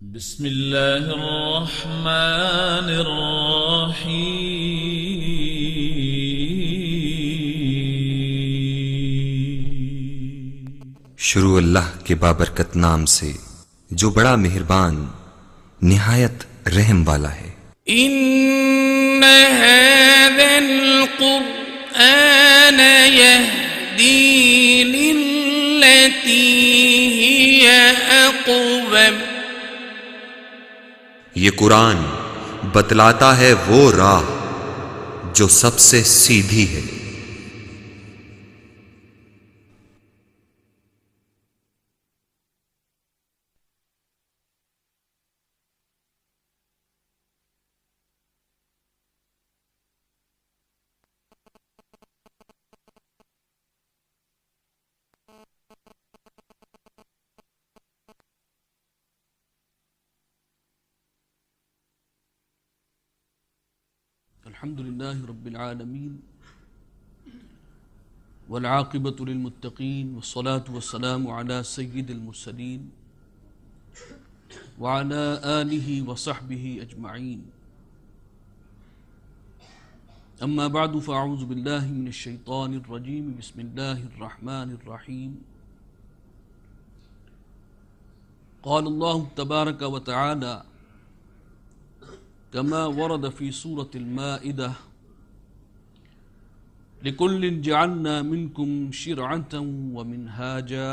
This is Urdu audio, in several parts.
بسم اللہ الرحمن الرحیم۔ شروع اللہ کے بابرکت نام سے جو بڑا مہربان نہایت رحم والا ہے۔ ان هذا القرآن يهدي للتي هي اقوم۔ یہ قرآن بتلاتا ہے وہ راہ جو سب سے سیدھی ہے۔ الحمد للہ رب العالمین والعاقبۃ للمتقین والصلاة والسلام علی سید المرسلین وعلی آلہ وصحبہ اجمعین، اما بعد فاعوذ باللہ من الشیطان الرجیم، بسم اللہ الرحمن الرحیم۔ قال اللہ تبارک وتعالی كما ورد في سورة المائدة لكل جعلنا منكم شرعة ومنهاجا،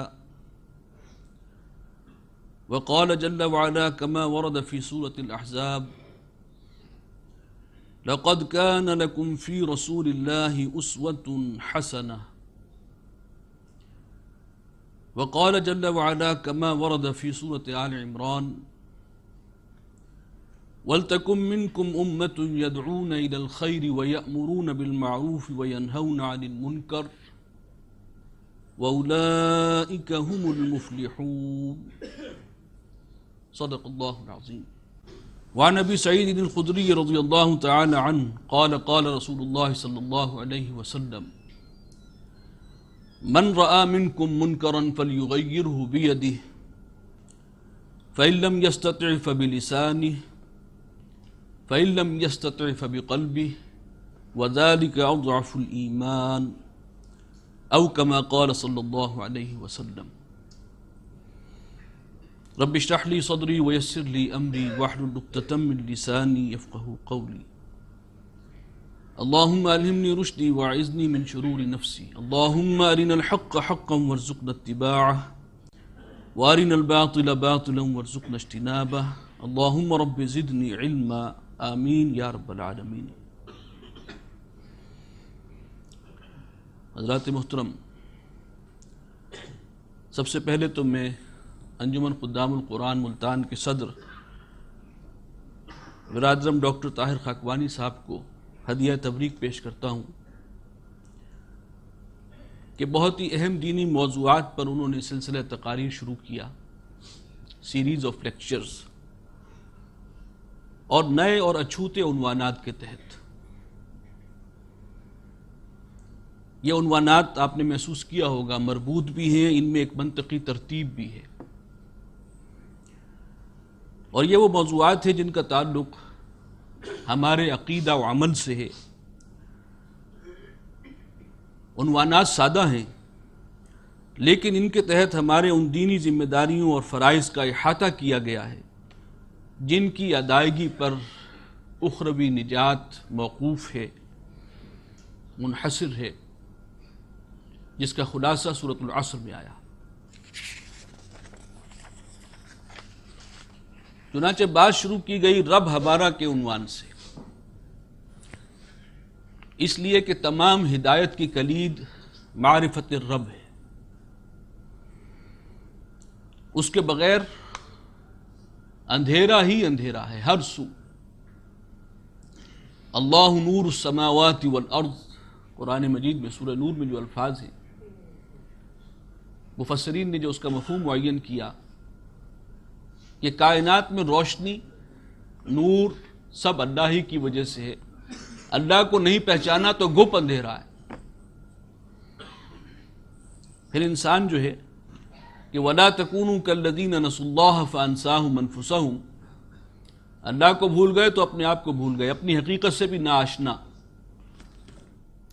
وقال جل وعلا كما ورد في سورة الأحزاب لقد كان لكم في رسول الله أسوة حسنة، وقال جل وعلا كما ورد في سورة آل عمران وَلْتَكُمْ مِنْكُمْ أُمَّةٌ يَدْعُونَ إِلَى الْخَيْرِ وَيَأْمُرُونَ بِالْمَعْرُوفِ وَيَنْهَوْنَ عَنِ الْمُنْكَرِ وَأُولَئِكَ هُمُ الْمُفْلِحُونَ۔ صدق اللہ العظیم۔ وعن ابی سعید الخدری رضی اللہ تعالی عنہ قال قال رسول اللہ صلی اللہ علیہ وسلم من رأى منكم منکرا فلیغیرہ بیدہ فإن لم يستطع فبلسانہ فإن لم يستطع فبقلبه وذلك أضعف الإيمان، أو كما قال صلى الله عليه وسلم۔ رب اشرح لي صدري ويسر لي أمري واحلل عقدة من لساني يفقهوا قولي۔ اللهم ألهمني رشدي وأعذني من شرور نفسي، اللهم أرنا الحق حقا وارزقنا اتباعه وأرنا الباطل باطلا وارزقنا اجتنابه، اللهم رب زدني علما آمین یا رب العالمین۔ حضرات محترم، سب سے پہلے تو میں انجمن خدام القرآن ملتان کے صدر برادرم ڈاکٹر طاہر خاکوانی صاحب کو ہدیہ تبریک پیش کرتا ہوں کہ بہت ہی اہم دینی موضوعات پر انہوں نے سلسلہ تقاریر شروع کیا، سیریز آف لیکچرز، اور نئے اور اچھوتے عنوانات کے تحت۔ یہ عنوانات آپ نے محسوس کیا ہوگا مربوط بھی ہیں، ان میں ایک منطقی ترتیب بھی ہے، اور یہ وہ موضوعات ہیں جن کا تعلق ہمارے عقیدہ و عمل سے ہے۔ عنوانات سادہ ہیں، لیکن ان کے تحت ہمارے ان دینی ذمہ داریوں اور فرائض کا احاطہ کیا گیا ہے جن کی ادائیگی پر اخروی نجات موقوف ہے، منحصر ہے، جس کا خلاصہ سورۃ العصر میں آیا۔ چنانچہ بات شروع کی گئی رب ہمارا کے عنوان سے، اس لیے کہ تمام ہدایت کی کلید معرفت الرب ہے، اس کے بغیر اندھیرا ہی اندھیرا ہے ہر سو۔ اللہ نور السماوات والارض، قرآن مجید میں سورہ نور میں جو الفاظ ہیں، مفسرین نے جو اس کا مفہوم معین کیا کہ کائنات میں روشنی، نور سب اللہ ہی کی وجہ سے ہے، اللہ کو نہیں پہچانا تو گپ اندھیرا ہے۔ پھر انسان جو ہے کہ وَلَا تَكُونُوا كَالَّذِينَ نَسُوا اللَّهَ فَأَنسَاهُمْ أَنفُسَهُمْ، اللہ کو بھول گئے تو اپنے آپ کو بھول گئے، اپنی حقیقت سے بھی ناآشنا۔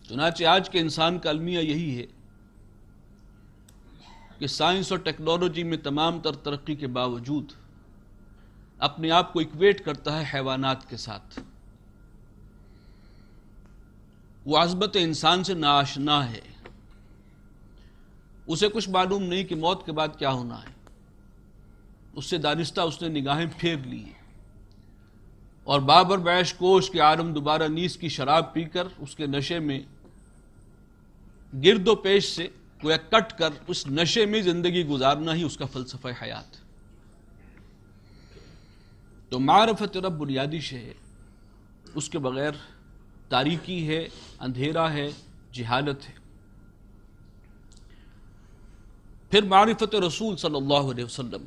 چنانچہ آج کے انسان کا المیہ یہی ہے کہ سائنس اور ٹیکنالوجی میں تمام تر ترقی کے باوجود اپنے آپ کو اکویٹ کرتا ہے حیوانات کے ساتھ۔ وہ عظمت انسان سے ناآشنا ہے، اسے کچھ معلوم نہیں کہ موت کے بعد کیا ہونا ہے، اس سے دانستہ اس نے نگاہیں پھیر لی ہیں، اور بابر بیش کوش کے عالم دوبارہ نیز کی شراب پی کر اس کے نشے میں گرد و پیش سے گویا کٹ کر اس نشے میں زندگی گزارنا ہی اس کا فلسفہ حیات۔ تو معرفت رب بنیادی شے ہے، اس کے بغیر تاریکی ہے، اندھیرا ہے، جہالت ہے۔ پھر معرفت رسول صلی اللہ علیہ وسلم،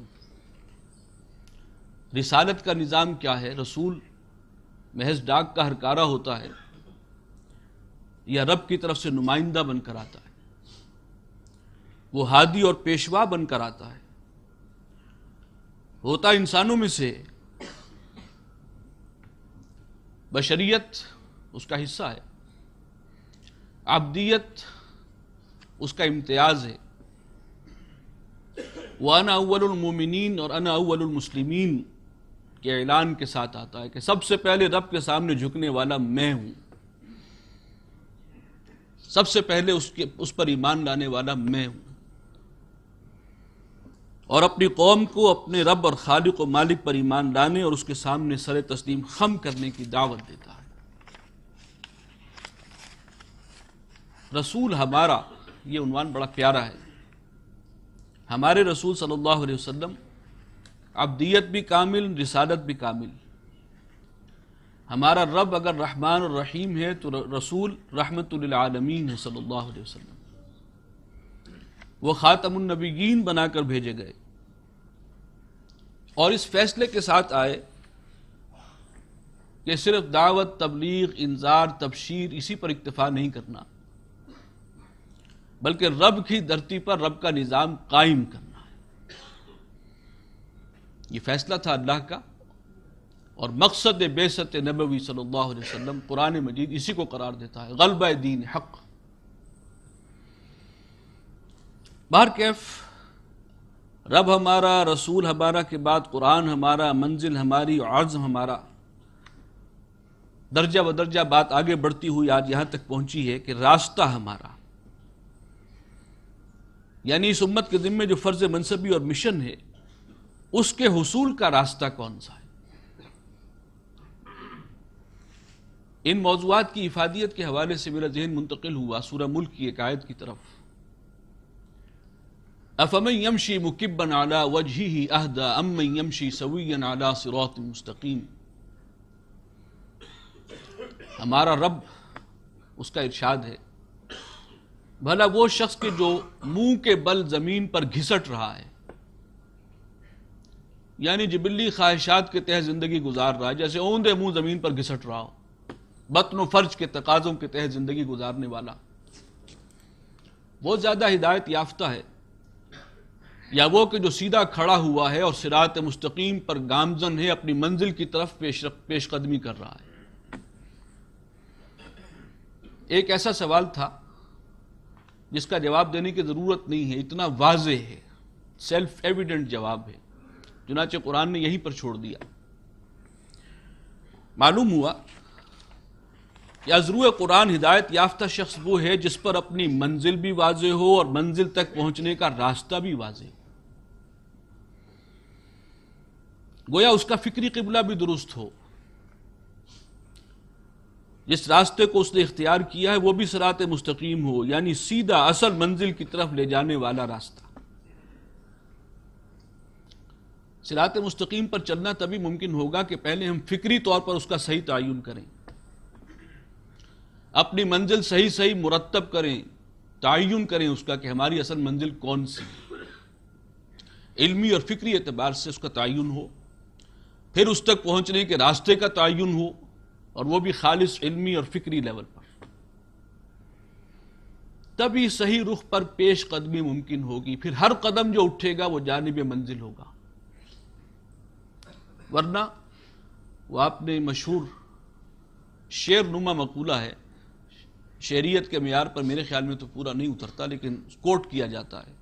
رسالت کا نظام کیا ہے؟ رسول محض ڈاک کا ہرکارہ ہوتا ہے یا رب کی طرف سے نمائندہ بن کر آتا ہے؟ وہ ہادی اور پیشوا بن کر آتا ہے، ہوتا انسانوں میں سے، بشریت اس کا حصہ ہے، عبدیت اس کا امتیاز ہے۔ وَأَنَا أَوَّلُ الْمُؤْمِنِينَ اور أَنَا أَوَّلُ الْمُسْلِمِينَ کے اعلان کے ساتھ آتا ہے کہ سب سے پہلے رب کے سامنے جھکنے والا میں ہوں، سب سے پہلے اس پر ایمان لانے والا میں ہوں، اور اپنی قوم کو اپنے رب اور خالق و مالک پر ایمان لانے اور اس کے سامنے سر تسلیم خم کرنے کی دعوت دیتا ہے۔ رسول ہمارا، یہ عنوان بڑا پیارا ہے۔ ہمارے رسول صلی اللہ علیہ وسلم عبدیت بھی کامل، رسالت بھی کامل۔ ہمارا رب اگر رحمان اور رحیم ہے تو رسول رحمت للعالمین ہے صلی اللہ علیہ وسلم۔ وہ خاتم النبیین بنا کر بھیجے گئے، اور اس فیصلے کے ساتھ آئے کہ صرف دعوت، تبلیغ، انذار، تبشیر اسی پر اکتفا نہیں کرنا، بلکہ رب کی دھرتی پر رب کا نظام قائم کرنا ہے۔ یہ فیصلہ تھا اللہ کا، اور مقصد بعثت نبوی صلی اللہ علیہ وسلم قرآن مجید اسی کو قرار دیتا ہے، غلبہ دین حق۔ بہرکیف رب ہمارا، رسول ہمارا کے بعد قرآن ہمارا، منزل ہماری، عزم ہمارا، درجہ بدرجہ بات آگے بڑھتی ہوئی آج یہاں تک پہنچی ہے کہ راستہ ہمارا، یعنی اس امت کے ذمے جو فرض منصبی اور مشن ہے، اس کے حصول کا راستہ کون سا ہے؟ ان موضوعات کی افادیت کے حوالے سے میرا ذہن منتقل ہوا سورہ ملک کی ایک آیت کی طرف۔ أَفَمَنْ يَمْشِي مُكِبًّا عَلَى وَجْهِهِ أَهْدَىٰ أَمَّنْ يَمْشِي سَوِيًّا عَلَى صِرَاطٍ مُسْتَقِيمٍ۔ ہمارا رب، اس کا ارشاد ہے، بھلا وہ شخص کہ جو منہ کے بل زمین پر گھسٹ رہا ہے، یعنی جبلی خواہشات کے تحت زندگی گزار رہا ہے، جیسے اوندے منہ زمین پر گھسٹ رہا ہو، بطن و فرج کے تقاضوں کے تحت زندگی گزارنے والا، وہ زیادہ ہدایت یافتہ ہے یا وہ کہ جو سیدھا کھڑا ہوا ہے اور صراط مستقیم پر گامزن ہے، اپنی منزل کی طرف پیش قدمی کر رہا ہے؟ ایک ایسا سوال تھا جس کا جواب دینے کی ضرورت نہیں ہے، اتنا واضح ہے، سیلف ایویڈنٹ جواب ہے، چنانچہ قرآن نے یہیں پر چھوڑ دیا۔ معلوم ہوا کہ از روئے قرآن ہدایت یافتہ شخص وہ ہے جس پر اپنی منزل بھی واضح ہو اور منزل تک پہنچنے کا راستہ بھی واضح ہو، گویا اس کا فکری قبلہ بھی درست ہو، جس راستے کو اس نے اختیار کیا ہے وہ بھی صراط مستقیم ہو، یعنی سیدھا اصل منزل کی طرف لے جانے والا راستہ۔ صراط مستقیم پر چلنا تبھی ممکن ہوگا کہ پہلے ہم فکری طور پر اس کا صحیح تعین کریں، اپنی منزل صحیح مرتب کریں، تعین کریں اس کا کہ ہماری اصل منزل کون سی، علمی اور فکری اعتبار سے اس کا تعین ہو، پھر اس تک پہنچنے کے راستے کا تعین ہو، اور وہ بھی خالص علمی اور فکری لیول پر۔ تبھی صحیح رخ پر پیش قدمی ممکن ہوگی، پھر ہر قدم جو اٹھے گا وہ جانب منزل ہوگا، ورنہ وہ آپ نے مشہور شعر نما مقولہ ہے، شعریت کے معیار پر میرے خیال میں تو پورا نہیں اترتا لیکن کوٹ کیا جاتا ہے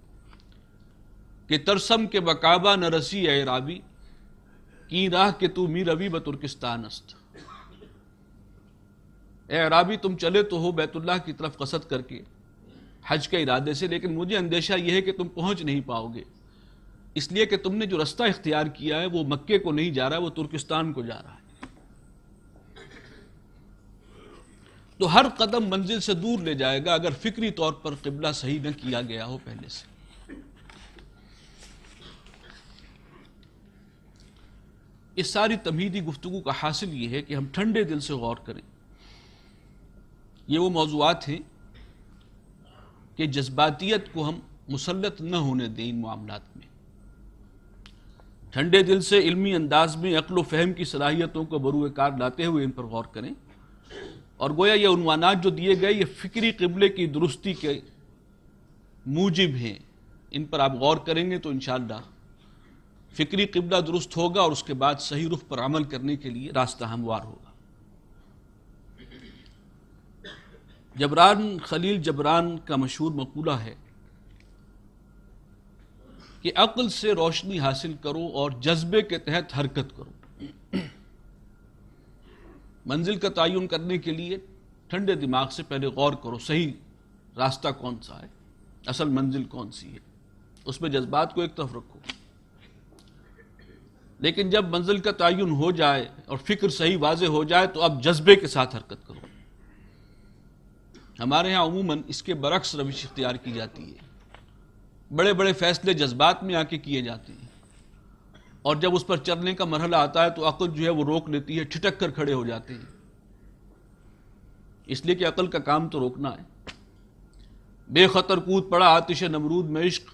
کہ ترسم کے بکعبہ نہ رسی اے رابی، کی راہ کہ تو می روی بترکستان است۔ اے عرابی تم چلے تو ہو بیت اللہ کی طرف قصد کر کے حج کے ارادے سے، لیکن مجھے اندیشہ یہ ہے کہ تم پہنچ نہیں پاؤ گے، اس لیے کہ تم نے جو رستہ اختیار کیا ہے وہ مکے کو نہیں جا رہا ہے، وہ ترکستان کو جا رہا ہے۔ تو ہر قدم منزل سے دور لے جائے گا اگر فکری طور پر قبلہ صحیح نہ کیا گیا ہو پہلے سے۔ اس ساری تمہیدی گفتگو کا حاصل یہ ہے کہ ہم ٹھنڈے دل سے غور کریں۔ یہ وہ موضوعات ہیں کہ جذباتیت کو ہم مسلط نہ ہونے دیں ان معاملات میں، ٹھنڈے دل سے علمی انداز میں عقل و فہم کی صلاحیتوں کو بروئے کار لاتے ہوئے ان پر غور کریں، اور گویا یہ عنوانات جو دیے گئے یہ فکری قبلے کی درستی کے موجب ہیں، ان پر آپ غور کریں گے تو انشاءاللہ فکری قبلہ درست ہوگا اور اس کے بعد صحیح رخ پر عمل کرنے کے لیے راستہ ہموار ہوگا۔ جبران خلیل جبران کا مشہور مقولہ ہے کہ عقل سے روشنی حاصل کرو اور جذبے کے تحت حرکت کرو۔ منزل کا تعین کرنے کے لیے ٹھنڈے دماغ سے پہلے غور کرو، صحیح راستہ کون سا ہے، اصل منزل کون سی ہے، اس میں جذبات کو ایک طرف رکھو۔ لیکن جب منزل کا تعین ہو جائے اور فکر صحیح واضح ہو جائے تو اب جذبے کے ساتھ حرکت کرو۔ ہمارے ہاں عموماً اس کے برعکس روش اختیار کی جاتی ہے، بڑے بڑے فیصلے جذبات میں آ کے کیے جاتے ہیں، اور جب اس پر چلنے کا مرحلہ آتا ہے تو عقل جو ہے وہ روک لیتی ہے، ٹھٹک کر کھڑے ہو جاتے ہیں، اس لیے کہ عقل کا کام تو روکنا ہے۔ بے خطر کود پڑا آتش نمرود میں عشق،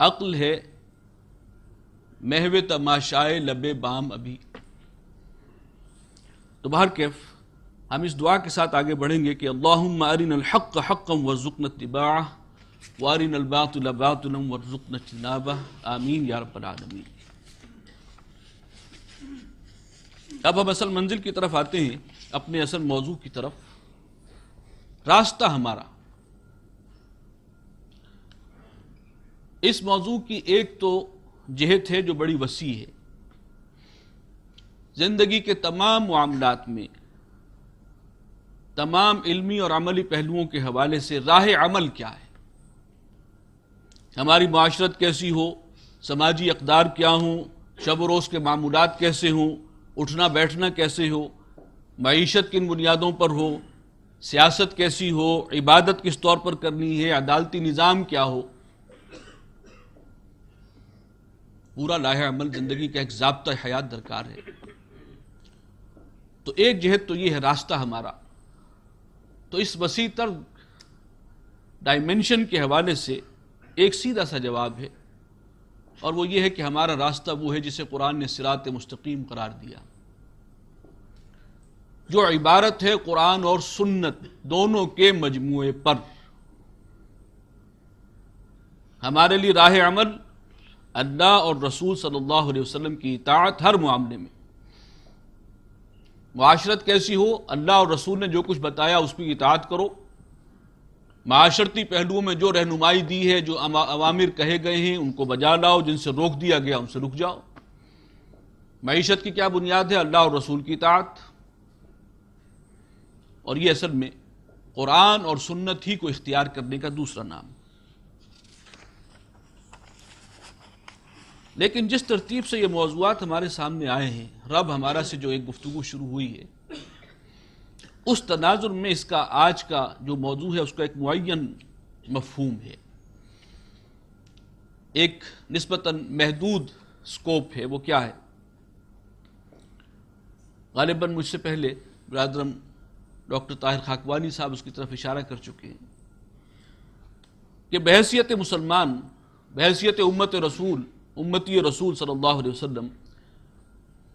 عقل ہے محو تماشائے لبے بام ابھی۔ تو بہرکیف ہم اس دعا کے ساتھ آگے بڑھیں گے کہ اللہم ارنا الحق حقا وارزقنا اتباعہ وارنا الباطل باطلا وارزقنا اجتنابہ، آمین یا رب العالمین۔ اب ہم اصل منزل کی طرف آتے ہیں، اپنے اصل موضوع کی طرف، راستہ ہمارا۔ اس موضوع کی ایک تو جہت ہے جو بڑی وسیع ہے، زندگی کے تمام معاملات میں، تمام علمی اور عملی پہلوؤں کے حوالے سے راہ عمل کیا ہے، ہماری معاشرت کیسی ہو، سماجی اقدار کیا ہوں، شب و روز کے معمولات کیسے ہوں، اٹھنا بیٹھنا کیسے ہو، معیشت کن بنیادوں پر ہو، سیاست کیسی ہو، عبادت کس طور پر کرنی ہے، عدالتی نظام کیا ہو، پورا راہ عمل زندگی کا ایک ضابطہ حیات درکار ہے۔ تو ایک جہت تو یہ ہے راستہ ہمارا، تو اس وسیع تر ڈائمنشن کے حوالے سے ایک سیدھا سا جواب ہے، اور وہ یہ ہے کہ ہمارا راستہ وہ ہے جسے قرآن نے صراط مستقیم قرار دیا، جو عبارت ہے قرآن اور سنت دونوں کے مجموعے پر۔ ہمارے لیے راہ عمل اللہ اور رسول صلی اللہ علیہ وسلم کی اطاعت ہر معاملے میں، معاشرت کیسی ہو، اللہ اور رسول نے جو کچھ بتایا اس کی اطاعت کرو، معاشرتی پہلوؤں میں جو رہنمائی دی ہے، جو اوامر کہے گئے ہیں ان کو بجا لاؤ، جن سے روک دیا گیا ان سے رک جاؤ۔ معیشت کی کیا بنیاد ہے؟ اللہ اور رسول کی اطاعت، اور یہ اصل میں قرآن اور سنت ہی کو اختیار کرنے کا دوسرا نام۔ لیکن جس ترتیب سے یہ موضوعات ہمارے سامنے آئے ہیں، رب ہمارا سے جو ایک گفتگو شروع ہوئی ہے، اس تناظر میں اس کا آج کا جو موضوع ہے اس کا ایک معین مفہوم ہے، ایک نسبتاً محدود سکوپ ہے۔ وہ کیا ہے؟ غالباً مجھ سے پہلے برادرم ڈاکٹر طاہر خاکوانی صاحب اس کی طرف اشارہ کر چکے ہیں کہ بحیثیت مسلمان، بحیثیت امت رسول، امتی رسول صلی اللہ علیہ وسلم،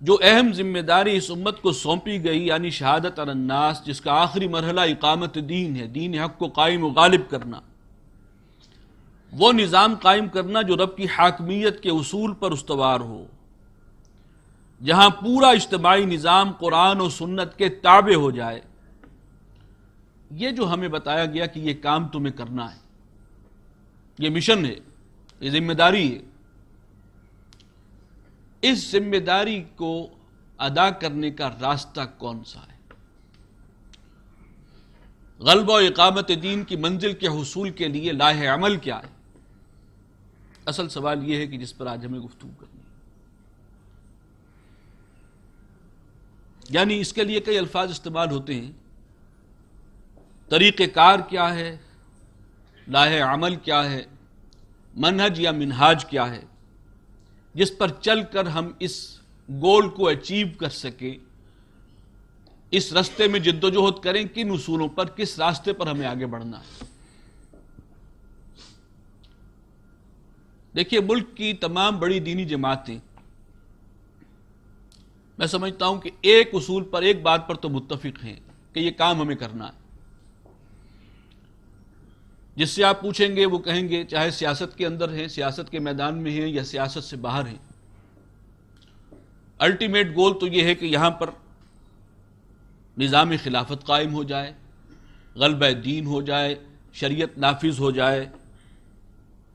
جو اہم ذمہ داری اس امت کو سونپی گئی، یعنی شہادت علی الناس، جس کا آخری مرحلہ اقامت دین ہے، دین حق کو قائم و غالب کرنا، وہ نظام قائم کرنا جو رب کی حاکمیت کے اصول پر استوار ہو، جہاں پورا اجتماعی نظام قرآن و سنت کے تابع ہو جائے۔ یہ جو ہمیں بتایا گیا کہ یہ کام تمہیں کرنا ہے، یہ مشن ہے، یہ ذمہ داری ہے، اس ذمہ داری کو ادا کرنے کا راستہ کون سا ہے؟ غلبہ و اقامت دین کی منزل کے حصول کے لیے لائحہ عمل کیا ہے؟ اصل سوال یہ ہے کہ جس پر آج ہمیں گفتگو کرنی ہے۔ یعنی اس کے لیے کئی الفاظ استعمال ہوتے ہیں، طریقہ کار کیا ہے، لائحہ عمل کیا ہے، منہج یا منہاج کیا ہے، جس پر چل کر ہم اس گول کو اچیو کر سکیں، اس راستے میں جد و جہد کریں، کن اصولوں پر، کس راستے پر ہمیں آگے بڑھنا ہے۔ دیکھیے، ملک کی تمام بڑی دینی جماعتیں، میں سمجھتا ہوں کہ ایک اصول پر، ایک بات پر تو متفق ہیں کہ یہ کام ہمیں کرنا ہے۔ جس سے آپ پوچھیں گے وہ کہیں گے، چاہے سیاست کے اندر ہیں، سیاست کے میدان میں ہیں یا سیاست سے باہر ہیں، الٹیمیٹ گول تو یہ ہے کہ یہاں پر نظام خلافت قائم ہو جائے، غلبہ دین ہو جائے، شریعت نافذ ہو جائے۔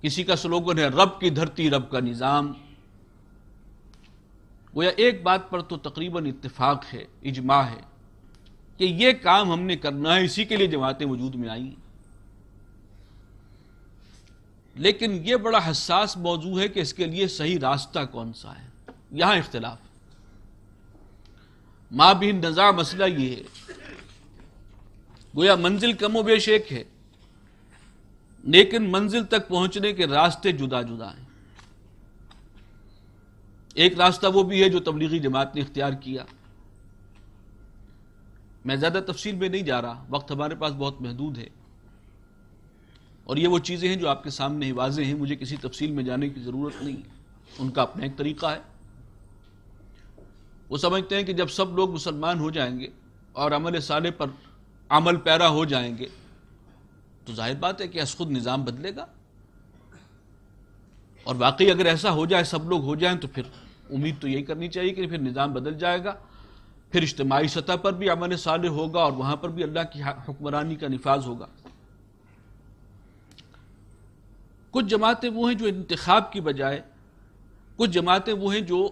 کسی کا سلوگن ہے رب کی دھرتی رب کا نظام۔ گویا ایک بات پر تو تقریباً اتفاق ہے، اجماع ہے کہ یہ کام ہم نے کرنا ہے، اسی کے لیے جماعتیں وجود میں آئی ہیں۔ لیکن یہ بڑا حساس موضوع ہے کہ اس کے لیے صحیح راستہ کون سا ہے، یہاں اختلاف۔ ما بھی نزاع مسئلہ یہ ہے، گویا منزل کم و بیش ایک ہے، لیکن منزل تک پہنچنے کے راستے جدا جدا ہیں۔ ایک راستہ وہ بھی ہے جو تبلیغی جماعت نے اختیار کیا۔ میں زیادہ تفصیل میں نہیں جا رہا، وقت ہمارے پاس بہت محدود ہے، اور یہ وہ چیزیں ہیں جو آپ کے سامنے ہی واضح ہیں، مجھے کسی تفصیل میں جانے کی ضرورت نہیں، ان کا اپنا ایک طریقہ ہے۔ وہ سمجھتے ہیں کہ جب سب لوگ مسلمان ہو جائیں گے اور عمل صالح پر عمل پیرا ہو جائیں گے تو ظاہر بات ہے کہ از خود نظام بدلے گا، اور واقعی اگر ایسا ہو جائے، سب لوگ ہو جائیں، تو پھر امید تو یہی کرنی چاہیے کہ پھر نظام بدل جائے گا، پھر اجتماعی سطح پر بھی عمل صالح ہوگا اور وہاں پر بھی اللہ کی حکمرانی کا نفاذ ہوگا۔ کچھ جماعتیں وہ ہیں جو انتخاب کی بجائے، کچھ جماعتیں وہ ہیں جو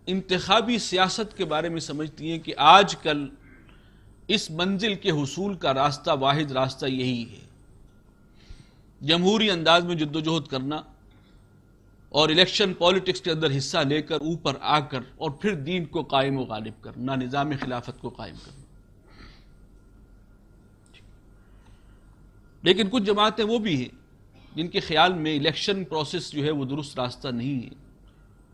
انتخابی سیاست کے بارے میں سمجھتی ہیں کہ آج کل اس منزل کے حصول کا راستہ، واحد راستہ یہی ہے، جمہوری انداز میں جد و جہد کرنا اور الیکشن پالیٹکس کے اندر حصہ لے کر اوپر آ کر اور پھر دین کو قائم و غالب کرنا، نظام خلافت کو قائم کرنا۔ لیکن کچھ جماعتیں وہ بھی ہیں جن کے خیال میں الیکشن پروسیس جو ہے وہ درست راستہ نہیں ہے،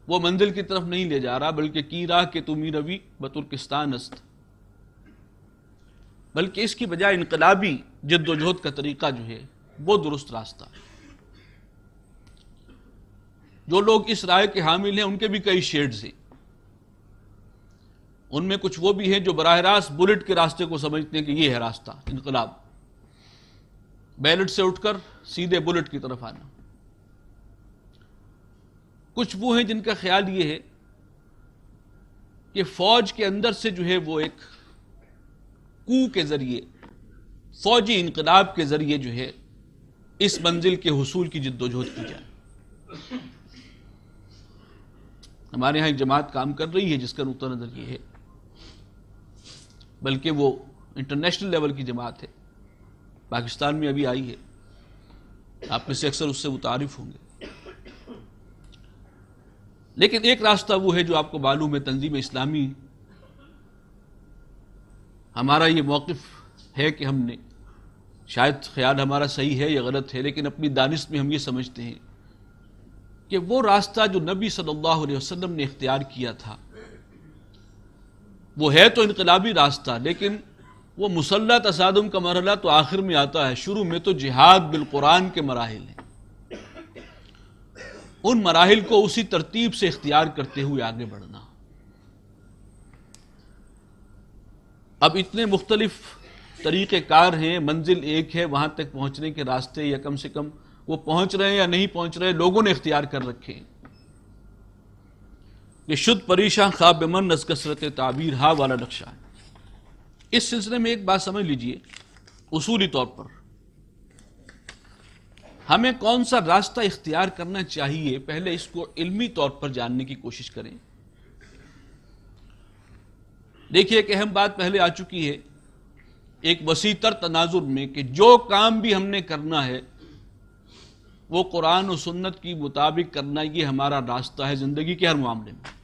وہ منزل کی طرف نہیں لے جا رہا، بلکہ کی راہ کہ تمی روی بترکستان است، بلکہ اس کی بجائے انقلابی جد و جہد کا طریقہ جو ہے وہ درست راستہ ہے۔ جو لوگ اس رائے کے حامل ہیں ان کے بھی کئی شیڈز ہیں، ان میں کچھ وہ بھی ہیں جو براہ راست بلٹ کے راستے کو سمجھتے ہیں کہ یہ ہے راستہ انقلاب، بیلٹ سے اٹھ کر سیدھے بلٹ کی طرف آنا۔ کچھ وہ ہیں جن کا خیال یہ ہے کہ فوج کے اندر سے جو ہے وہ ایک کو کے ذریعے، فوجی انقلاب کے ذریعے جو ہے اس منزل کے حصول کی جد و جہد کی جائے۔ ہمارے ہاں ایک جماعت کام کر رہی ہے جس کا نقطہ نظر یہ ہے، بلکہ وہ انٹرنیشنل لیول کی جماعت ہے، پاکستان میں ابھی آئی ہے، آپ میں سے اکثر اس سے متعارف ہوں گے۔ لیکن ایک راستہ وہ ہے جو آپ کو معلوم ہے، تنظیم اسلامی، ہمارا یہ موقف ہے کہ ہم نے، شاید خیال ہمارا صحیح ہے یا غلط ہے، لیکن اپنی دانش میں ہم یہ سمجھتے ہیں کہ وہ راستہ جو نبی صلی اللہ علیہ وسلم نے اختیار کیا تھا وہ ہے تو انقلابی راستہ، لیکن وہ مسلح تصادم کا مرحلہ تو آخر میں آتا ہے، شروع میں تو جہاد بالقرآن کے مراحل ہیں، ان مراحل کو اسی ترتیب سے اختیار کرتے ہوئے آگے بڑھنا۔ اب اتنے مختلف طریقہ کار ہیں، منزل ایک ہے، وہاں تک پہنچنے کے راستے یا کم سے کم وہ پہنچ رہے ہیں یا نہیں پہنچ رہے، لوگوں نے اختیار کر رکھے ہیں۔ یہ شد پریشاں خواب من از کثرت تعبیر ہا والا نقشہ ہے۔ اس سلسلے میں ایک بات سمجھ لیجئے، اصولی طور پر ہمیں کون سا راستہ اختیار کرنا چاہیے، پہلے اس کو علمی طور پر جاننے کی کوشش کریں۔ دیکھیے ایک اہم بات پہلے آ چکی ہے ایک وسیع تر تناظر میں، کہ جو کام بھی ہم نے کرنا ہے وہ قرآن و سنت کی مطابق کرنا، یہ ہمارا راستہ ہے زندگی کے ہر معاملے میں۔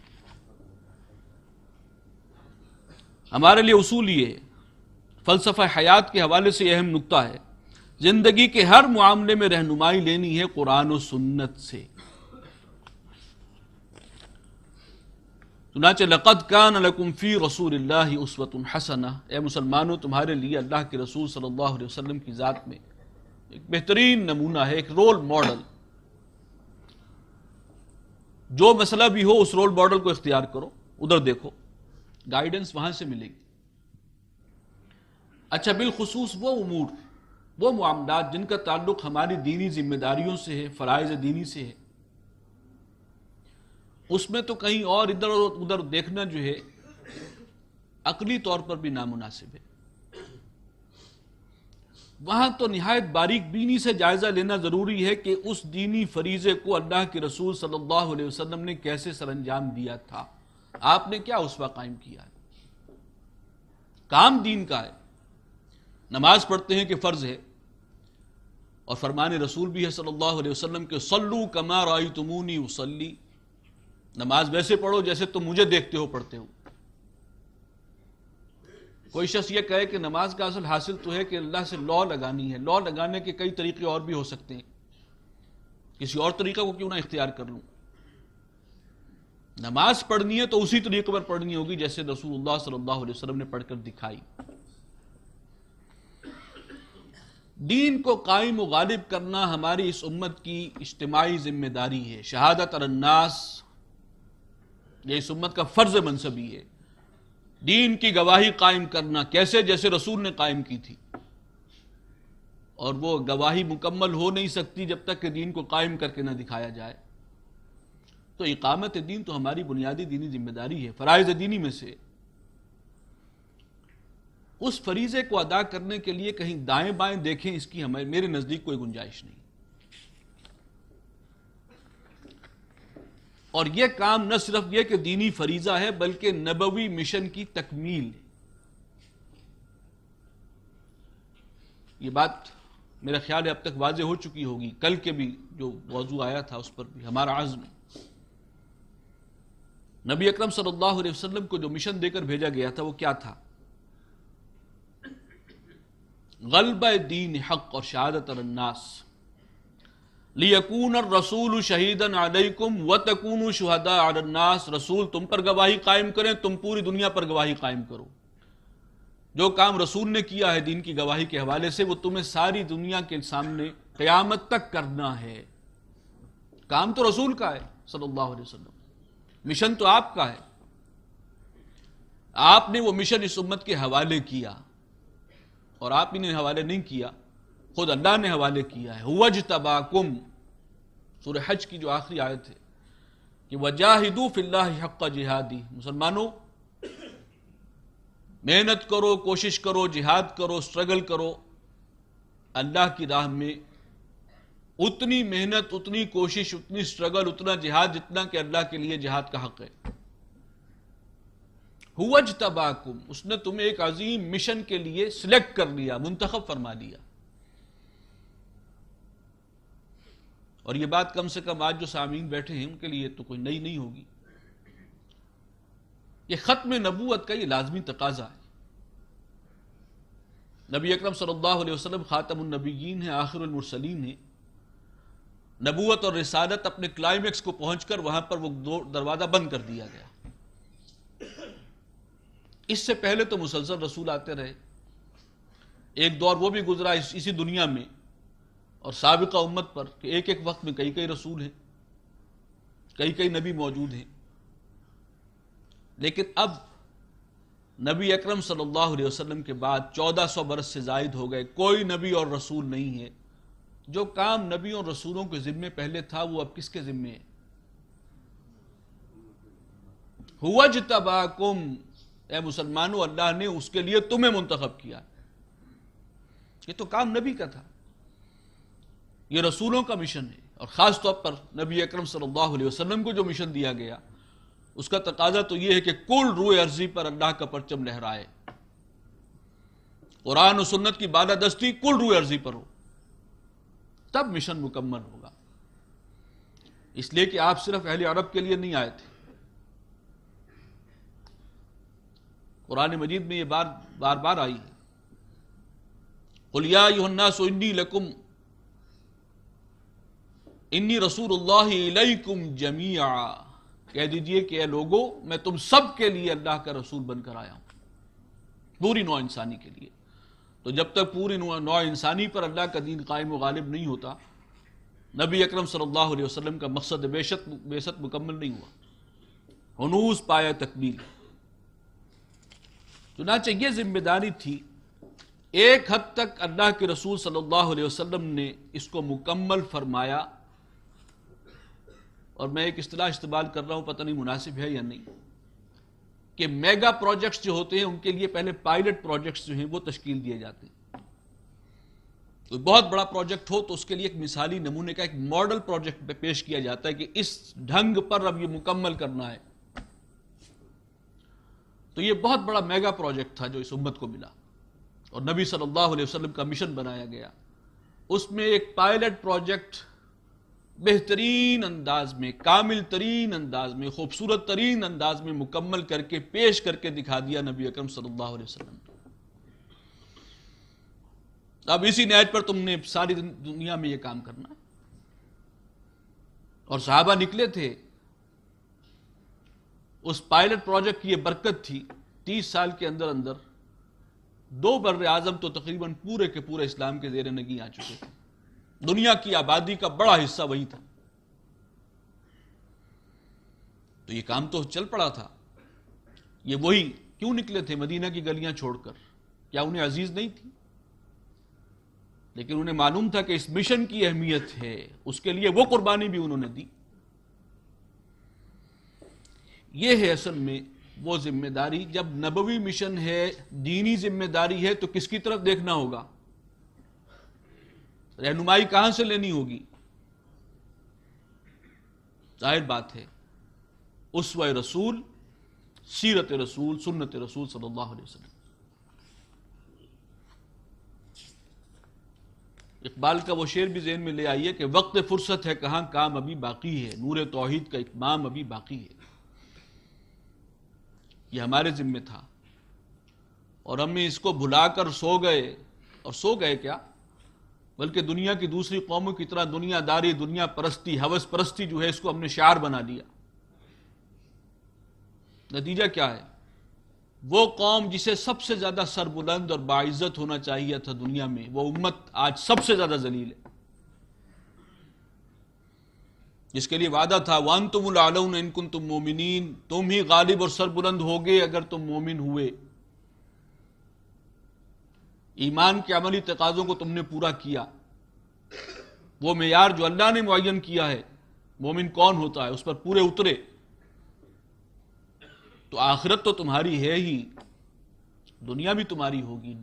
ہمارے لیے اصول یہ ہے، فلسفہ حیات کے حوالے سے یہ اہم نکتہ ہے، زندگی کے ہر معاملے میں رہنمائی لینی ہے قرآن و سنت سے۔ چنانچہ لقد کان لکم فی رسول اللہ اسوۃ حسنہ، اے مسلمانوں تمہارے لیے اللہ کے رسول صلی اللہ علیہ وسلم کی ذات میں ایک بہترین نمونہ ہے، ایک رول ماڈل۔ جو مسئلہ بھی ہو اس رول ماڈل کو اختیار کرو، ادھر دیکھو، گائیڈنس وہاں سے ملے گی۔ اچھا، بالخصوص وہ امور، وہ معاملات جن کا تعلق ہماری دینی ذمہ داریوں سے ہے، فرائض دینی سے ہے، اس میں تو کہیں اور ادھر ادھر دیکھنا جو ہے عقلی طور پر بھی نامناسب ہے۔ وہاں تو نہایت باریک بینی سے جائزہ لینا ضروری ہے کہ اس دینی فریضے کو اللہ کے رسول صلی اللہ علیہ وسلم نے کیسے سر انجام دیا تھا، آپ نے کیا اسوہ قائم کیا ہے۔ کام دین کا ہے، نماز پڑھتے ہیں کہ فرض ہے، اور فرمان رسول بھی ہے صلی اللہ علیہ وسلم کہ صلو کما رأیتمونی اصلی، نماز ویسے پڑھو جیسے تم مجھے دیکھتے ہو پڑھتے ہو۔ کوئی شخص یہ کہے کہ نماز کا اصل حاصل تو ہے کہ اللہ سے لا لگانی ہے، لا لگانے کے کئی طریقے اور بھی ہو سکتے ہیں، کسی اور طریقہ کو کیوں نہ اختیار کر لوں۔ نماز پڑھنی ہے تو اسی طریقے پر پڑھنی ہوگی جیسے رسول اللہ صلی اللہ علیہ وسلم نے پڑھ کر دکھائی۔ دین کو قائم و غالب کرنا ہماری اس امت کی اجتماعی ذمہ داری ہے، شہادت علی الناس، یہ اس امت کا فرض منصبی ہے۔ دین کی گواہی قائم کرنا، کیسے؟ جیسے رسول نے قائم کی تھی، اور وہ گواہی مکمل ہو نہیں سکتی جب تک کہ دین کو قائم کر کے نہ دکھایا جائے۔ تو اقامت دین تو ہماری بنیادی دینی ذمہ داری ہے، فرائض دینی میں سے۔ اس فریضے کو ادا کرنے کے لیے کہیں دائیں بائیں دیکھیں، اس کی میرے نزدیک کوئی گنجائش نہیں۔ اور یہ کام نہ صرف یہ کہ دینی فریضہ ہے بلکہ نبوی مشن کی تکمیل ہے۔ یہ بات میرا خیال ہے اب تک واضح ہو چکی ہوگی، کل کے بھی جو موضوع آیا تھا اس پر بھی ہمارا عزم، نبی اکرم صلی اللہ علیہ وسلم کو جو مشن دے کر بھیجا گیا تھا وہ کیا تھا؟ غلبہ دین حق اور شہادت علی الناس، لِيَكُونَ الرَّسُولُ شَهِيدًا عَلَيْكُمْ وَتَكُونُوا شُهَدَاءَ عَلَى النَّاسِ، رسول تم پر گواہی قائم کریں، تم پوری دنیا پر گواہی قائم کرو۔ جو کام رسول نے کیا ہے دین کی گواہی کے حوالے سے، وہ تمہیں ساری دنیا کے سامنے قیامت تک کرنا ہے۔ کام تو رسول کا ہے صلی اللہ علیہ وسلم، مشن تو آپ کا ہے، آپ نے وہ مشن اس امت کے حوالے کیا، اور آپ ہی نے حوالے نہیں کیا، خود اللہ نے حوالے کیا ہے۔ هُوَ اجْتَبَاكُمْ، سورہ حج کی جو آخری آیت ہے کہ وَجَاهِدُوا فِي اللَّهِ حَقَّ جِهَادِهِ، مسلمانوں محنت کرو، کوشش کرو، جہاد کرو، سٹرگل کرو اللہ کی راہ میں، اتنی محنت، اتنی کوشش، اتنی سٹرگل، اتنا جہاد جتنا کہ اللہ کے لیے جہاد کا حق ہے۔ هُوَ اجْتَبَاكُمْ، اس نے تمہیں ایک عظیم مشن کے لیے سلیکٹ کر لیا، منتخب فرما لیا۔ اور یہ بات کم سے کم آج جو سامعین بیٹھے ہیں ان کے لیے تو کوئی نئی نہیں ہوگی، یہ ختم نبوت کا یہ لازمی تقاضا ہے۔ نبی اکرم صلی اللہ علیہ وسلم خاتم النبیین ہیں، آخر المرسلین ہیں۔ نبوت اور رسالت اپنے کلائمیکس کو پہنچ کر وہاں پر وہ دروازہ بند کر دیا گیا۔ اس سے پہلے تو مسلسل رسول آتے رہے، ایک دور وہ بھی گزرا اسی دنیا میں اور سابقہ امت پر کہ ایک ایک وقت میں کئی رسول ہیں، کئی نبی موجود ہیں، لیکن اب نبی اکرم صلی اللہ علیہ وسلم کے بعد 1400 برس سے زائد ہو گئے، کوئی نبی اور رسول نہیں ہے۔ جو کام نبیوں اور رسولوں کے ذمے پہلے تھا وہ اب کس کے ذمے ہے؟ هُوَ اجْتَبَاكُمْ، اے مسلمانوں، اللہ نے اس کے لیے تمہیں منتخب کیا۔ یہ تو کام نبی کا تھا، یہ رسولوں کا مشن ہے، اور خاص طور پر نبی اکرم صلی اللہ علیہ وسلم کو جو مشن دیا گیا اس کا تقاضا تو یہ ہے کہ کل روئے ارضی پر اللہ کا پرچم لہرائے، قرآن و سنت کی بالادستی کل روئے ارضی پر ہو، تب مشن مکمل ہوگا۔ اس لیے کہ آپ صرف اہل عرب کے لیے نہیں آئے تھے۔ قرآن مجید میں یہ بار بار آئی ہے، قُلْ يَا أَيُّهَا النَّاسُ إِنِّي لَكُمْ انی رسول اللہ الیکم جمیعا، کہہ دیجئے کہ اے لوگو میں تم سب کے لیے اللہ کا رسول بن کر آیا ہوں، پوری نوع انسانی کے لیے۔ تو جب تک پوری نوع انسانی پر اللہ کا دین قائم و غالب نہیں ہوتا، نبی اکرم صلی اللہ علیہ وسلم کا مقصد بعثت مکمل نہیں ہوا، ہنوز پایہ تکمیل۔ چنانچہ یہ ذمہ داری تھی، ایک حد تک اللہ کے رسول صلی اللہ علیہ وسلم نے اس کو مکمل فرمایا، اور میں ایک اصطلاح استعمال کر رہا ہوں، پتہ نہیں مناسب ہے یا نہیں، کہ میگا پروجیکٹس جو ہوتے ہیں ان کے لیے پہلے پائلٹ پروجیکٹس جو ہیں وہ تشکیل دیے جاتے ہیں۔ تو بہت بڑا پروجیکٹ ہو تو اس کے لیے ایک مثالی نمونے کا ایک ماڈل پروجیکٹ پہ پیش کیا جاتا ہے کہ اس ڈھنگ پر اب یہ مکمل کرنا ہے۔ تو یہ بہت بڑا میگا پروجیکٹ تھا جو اس امت کو ملا اور نبی صلی اللہ علیہ وسلم کا مشن بنایا گیا۔ اس میں ایک پائلٹ پروجیکٹ بہترین انداز میں، کامل ترین انداز میں، خوبصورت ترین انداز میں مکمل کر کے پیش کر کے دکھا دیا نبی اکرم صلی اللہ علیہ وسلم۔ اب اسی نہج پر تم نے ساری دنیا میں یہ کام کرنا، اور صحابہ نکلے تھے۔ اس پائلٹ پروجیکٹ کی یہ برکت تھی، 30 سال کے اندر اندر 2 بر اعظم تو تقریباً پورے کے پورے اسلام کے زیر نگیں آ چکے تھے، دنیا کی آبادی کا بڑا حصہ وہی تھا۔ تو یہ کام تو چل پڑا تھا۔ یہ وہی کیوں نکلے تھے مدینہ کی گلیاں چھوڑ کر؟ کیا انہیں عزیز نہیں تھی؟ لیکن انہیں معلوم تھا کہ اس مشن کی اہمیت ہے، اس کے لیے وہ قربانی بھی انہوں نے دی۔ یہ ہے اصل میں وہ ذمہ داری۔ جب نبوی مشن ہے، دینی ذمہ داری ہے، تو کس کی طرف دیکھنا ہوگا؟ رہنمائی کہاں سے لینی ہوگی؟ ظاہر بات ہے اسوہ رسول، سیرت رسول، سنت رسول صلی اللہ علیہ وسلم۔ اقبال کا وہ شعر بھی ذہن میں لے آئیے کہ وقت فرصت ہے کہاں، کام ابھی باقی ہے، نور توحید کا اتمام ابھی باقی ہے۔ یہ ہمارے ذمہ تھا، اور ہم اس کو بھلا کر سو گئے، اور سو گئے کیا بلکہ دنیا کی دوسری قوموں کی طرح دنیا داری، دنیا پرستی، ہوس پرستی جو ہے اس کو ہم نے شعار بنا لیا۔ نتیجہ کیا ہے؟ وہ قوم جسے سب سے زیادہ سربلند اور باعزت ہونا چاہیے تھا دنیا میں، وہ امت آج سب سے زیادہ ذلیل ہے۔ جس کے لیے وعدہ تھا وَأَنْتُمُ الْأَعْلَوْنَ إِن كُنتُم مُؤْمِنِينَ، تم ہی غالب اور سربلند ہوگے اگر تم مومن ہوئے۔ ایمان کے عملی تقاضوں کو تم نے پورا کیا، وہ معیار جو اللہ نے معین کیا ہے مومن کون ہوتا ہے اس پر پورے اترے، تو آخرت تو تمہاری ہے ہی، دنیا بھی تمہاری ہوگی۔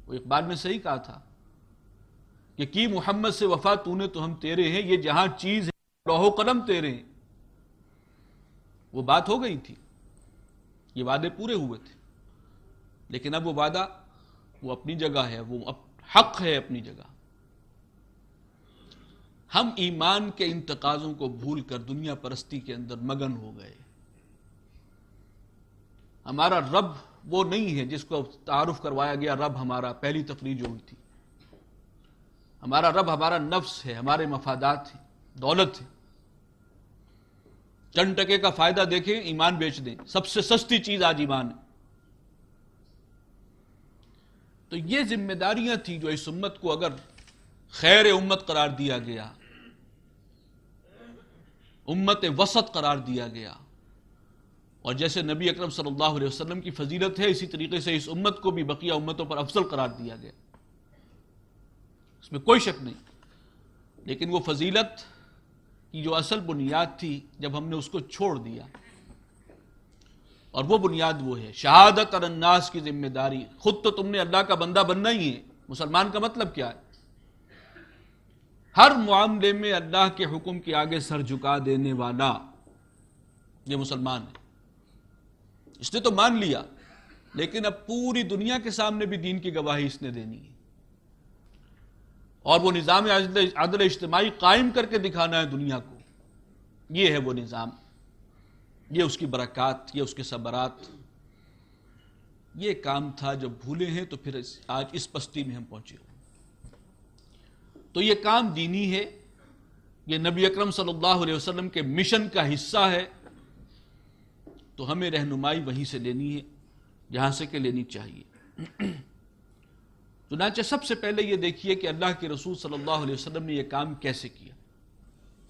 وہ اقبال میں صحیح کہا تھا کہ کی محمد سے وفا تو نے تو ہم تیرے ہیں، یہ جہاں چیز ہے لوح و قلم تیرے ہیں۔ وہ بات ہو گئی تھی، یہ وعدے پورے ہوئے تھے، لیکن اب وہ وعدہ وہ اپنی جگہ ہے، وہ حق ہے اپنی جگہ۔ ہم ایمان کے ان تقاضوں کو بھول کر دنیا پرستی کے اندر مگن ہو گئے۔ ہمارا رب وہ نہیں ہے جس کو تعارف کروایا گیا رب ہمارا پہلی تقریر جو ہوئی تھی۔ ہمارا رب ہمارا نفس ہے، ہمارے مفادات ہیں، دولت ہے۔ چند ٹکے کا فائدہ دیکھیں، ایمان بیچ دیں، سب سے سستی چیز آج ایمان ہے۔ تو یہ ذمہ داریاں تھیں جو اس امت کو اگر خیر امت قرار دیا گیا، امت وسط قرار دیا گیا، اور جیسے نبی اکرم صلی اللہ علیہ وسلم کی فضیلت ہے، اسی طریقے سے اس امت کو بھی بقیہ امتوں پر افضل قرار دیا گیا، اس میں کوئی شک نہیں۔ لیکن وہ فضیلت کی جو اصل بنیاد تھی، جب ہم نے اس کو چھوڑ دیا، اور وہ بنیاد وہ ہے شہادت علی الناس کی ذمہ داری۔ خود تو تم نے اللہ کا بندہ بننا ہی ہے۔ مسلمان کا مطلب کیا ہے؟ ہر معاملے میں اللہ کے حکم کے آگے سر جھکا دینے والا، یہ مسلمان ہے۔ اس نے تو مان لیا، لیکن اب پوری دنیا کے سامنے بھی دین کی گواہی اس نے دینی ہے، اور وہ نظام عدل اجتماعی قائم کر کے دکھانا ہے دنیا کو۔ یہ ہے وہ نظام، یہ اس کی برکات، یہ اس کے ثمرات۔ یہ کام تھا جب بھولے ہیں تو پھر آج اس پستی میں ہم پہنچے ہوئے۔ تو یہ کام دینی ہے، یہ نبی اکرم صلی اللہ علیہ وسلم کے مشن کا حصہ ہے، تو ہمیں رہنمائی وہیں سے لینی ہے جہاں سے کہ لینی چاہیے۔ چنانچہ سب سے پہلے یہ دیکھیے کہ اللہ کے رسول صلی اللہ علیہ وسلم نے یہ کام کیسے کیا۔